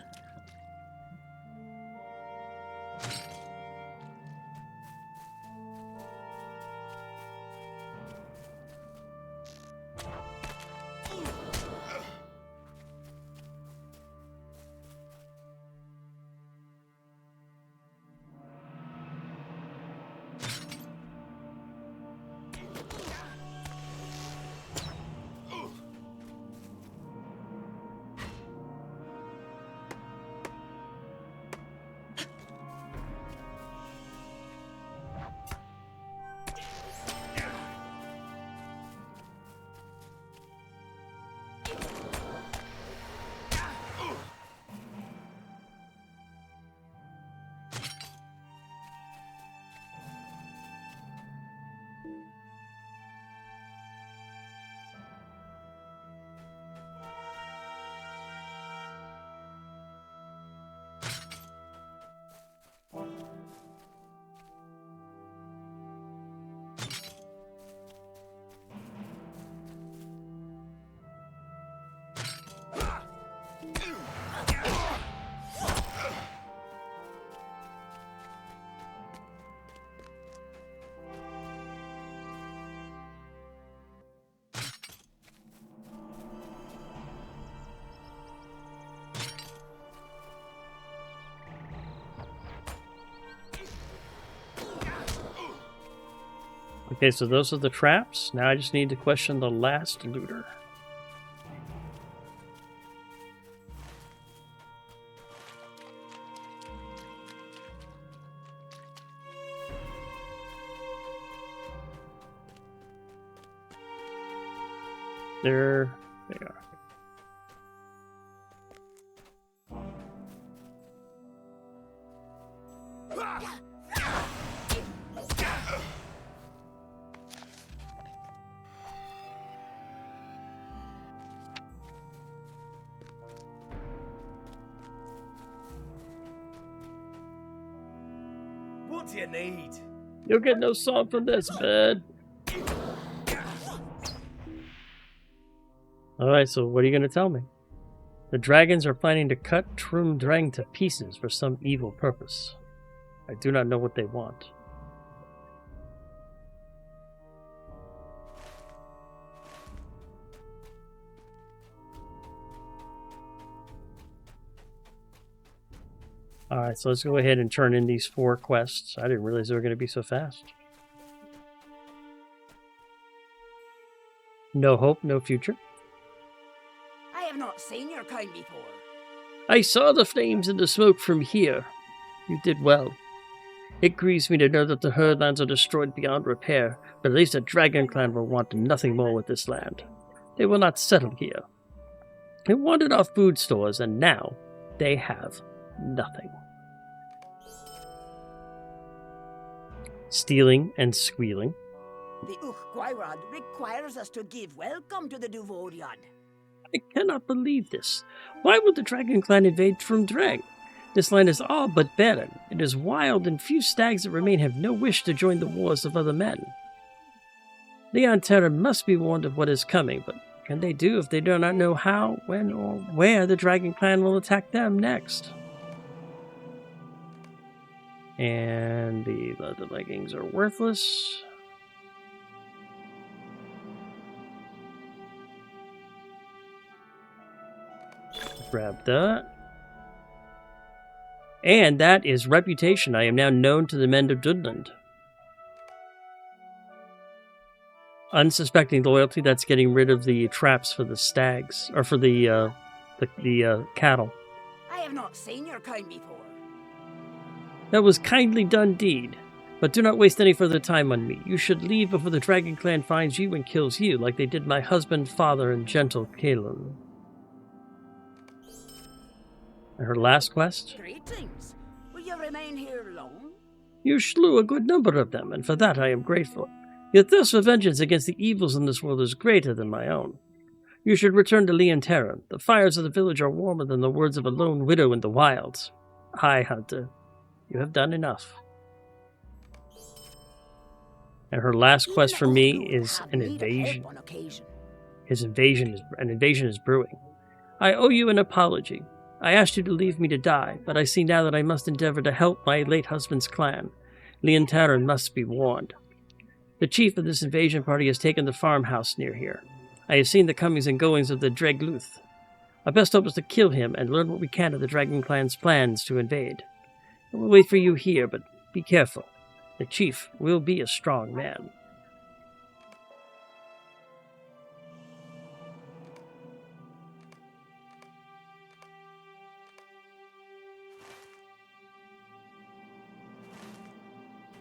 Okay, so those are the traps. Now I just need to question the last looter. There they are. What do you need? You'll get no song from this, bud. Alright, so what are you going to tell me? The dragons are planning to cut Trum Drang to pieces for some evil purpose. I do not know what they want. Alright, so let's go ahead and turn in these 4 quests. I didn't realize they were going to be so fast. No hope, no future. I have not seen your kind before. I saw the flames and the smoke from here. You did well. It grieves me to know that the Herdlands are destroyed beyond repair, but at least the Dragon Clan will want nothing more with this land. They will not settle here. They wanted our food stores, and now they have nothing. Stealing and squealing. The Uch-Gwairad requires us to give welcome to the Duvoriad. I cannot believe this. Why would the Dragon Clan invade Drang? This land is all but barren. It is wild, and few stags that remain have no wish to join the wars of other men. Leon Terra must be warned of what is coming, but what can they do if they do not know how, when, or where the Dragon Clan will attack them next? And the leather leggings are worthless. Grab that. And that is reputation. I am now known to the men of Dunland. unsuspecting loyalty that's getting rid of the traps for the stags, or for the cattle. I have not seen your kind before. That was kindly done deed. But do not waste any further time on me. You should leave before the Dragon Clan finds you and kills you, like they did my husband, father, and gentle Kalin. And her last quest? Greetings. Will you remain here long? You slew a good number of them, and for that I am grateful. Your thirst for vengeance against the evils in this world is greater than my own. You should return to Leonterran. The fires of the village are warmer than the words of a lone widow in the wilds. Aye, Hunter, you have done enough. And her last quest for me is an invasion. An invasion is brewing. I owe you an apology. I asked you to leave me to die, but I see now that I must endeavor to help my late husband's clan. Leonterran must be warned. The chief of this invasion party has taken the farmhouse near here. I have seen the comings and goings of the Dregluth. Our best hope is to kill him and learn what we can of the Dragon Clan's plans to invade. I will wait for you here, but be careful. The chief will be a strong man.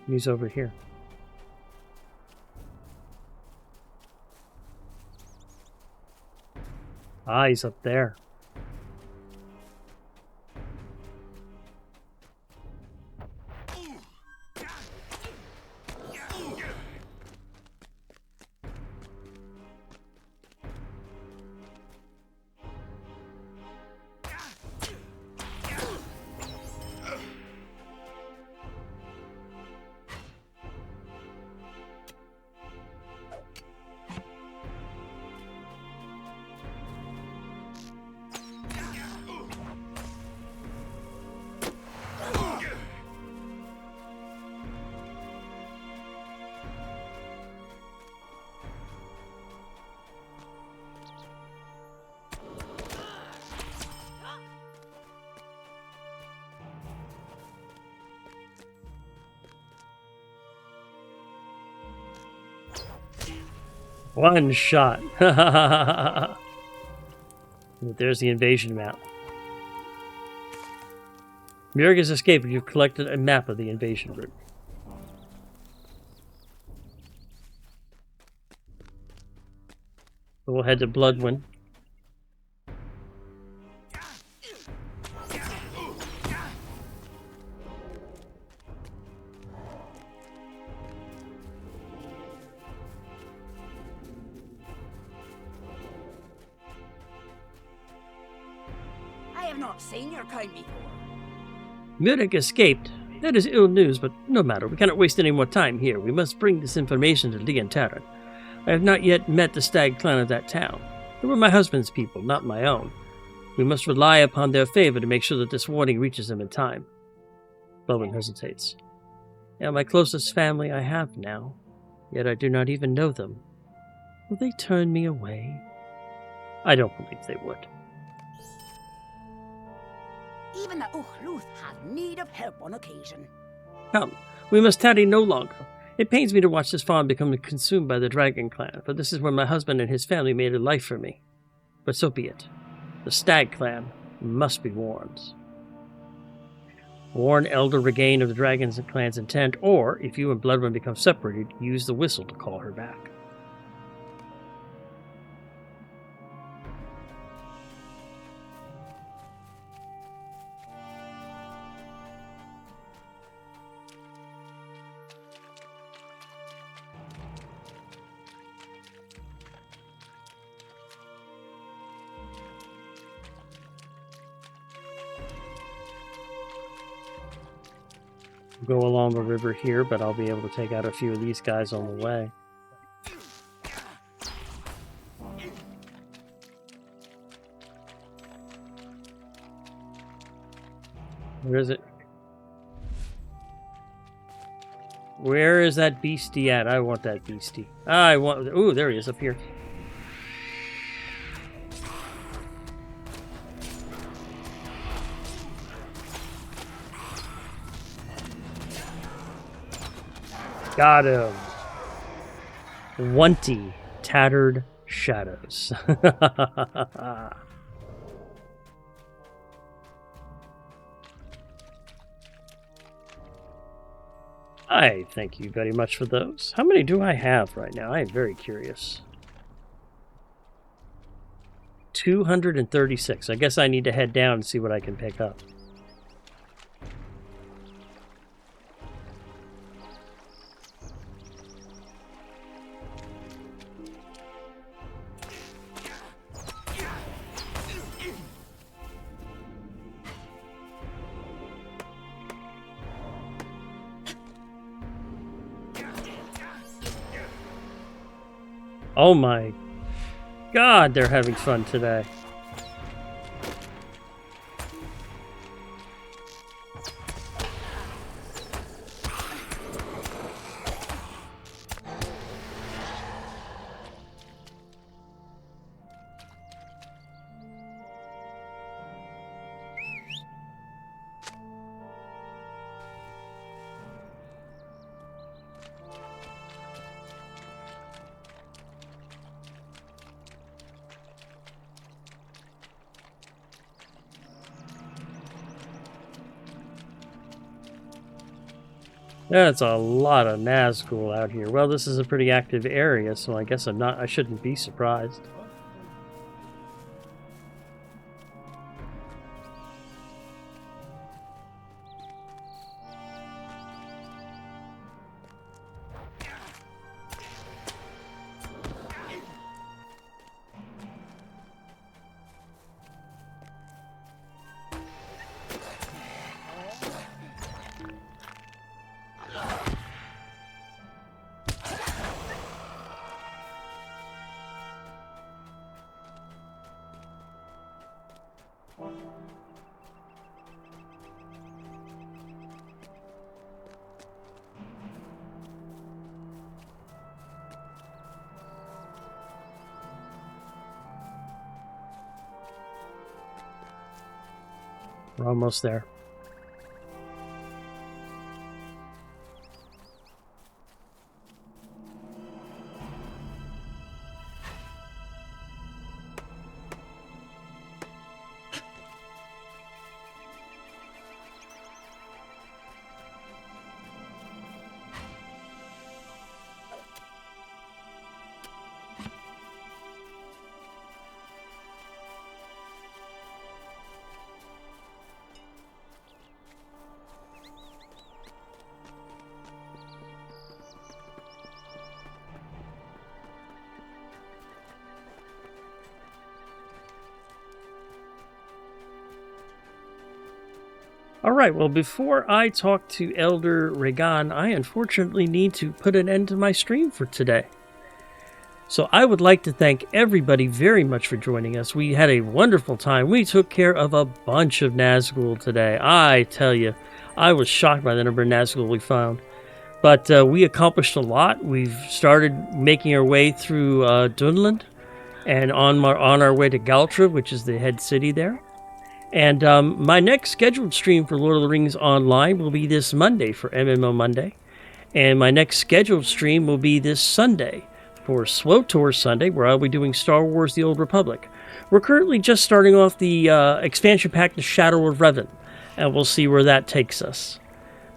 He's over here. Ah, he's up there. One shot. There's the invasion map. Murig has escaped, and you've collected a map of the invasion route. So we'll head to Bloodwind. Seen your kind before. Murig escaped. That is ill news, but no matter. We cannot waste any more time here. We must bring this information to Leonterran. I have not yet met the stag clan of that town. They were my husband's people, not my own. We must rely upon their favor to make sure that this warning reaches them in time. Bowen hesitates. They are my closest family I have now, yet I do not even know them. Will they turn me away? I don't believe they would. Even the Uchluth have need of help on occasion. Come, we must tarry no longer. It pains me to watch this farm become consumed by the Dragon Clan, for this is where my husband and his family made a life for me. But so be it. The Stag Clan must be warned. Warn Elder Regain of the Dragon's Clan's intent, or, if you and Bloodwind become separated, use the whistle to call her back. Go along the river here, but I'll be able to take out a few of these guys on the way. Where is it? Where is that beastie at? I want that beastie. I want... Ooh, there he is up here. Got him. 20 tattered shadows. I thank you very much for those. How many do I have right now? I am very curious. 236. I guess I need to head down and see what I can pick up. Oh my God, they're having fun today. That's a lot of Nazgul out here. Well, this is a pretty active area, so I guess I shouldn't be surprised. We're almost there. Alright, well, before I talk to Elder Regan, I unfortunately need to put an end to my stream for today. So I would like to thank everybody very much for joining us. We had a wonderful time. We took care of a bunch of Nazgul today. I tell you, I was shocked by the number of Nazgul we found. But we accomplished a lot. We've started making our way through Dunland and on our way to LOTRO, which is the head city there. And my next scheduled stream for Lord of the Rings Online will be this Monday for MMO Monday. And my next scheduled stream will be this Sunday for SWTOR Sunday, where I'll be doing Star Wars The Old Republic. We're currently just starting off the expansion pack, The Shadow of Revan, and we'll see where that takes us.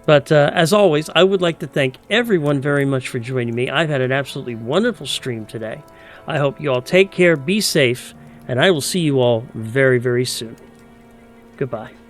But as always, I would like to thank everyone very much for joining me. I've had an absolutely wonderful stream today. I hope you all take care, be safe, and I will see you all very, very soon. Goodbye.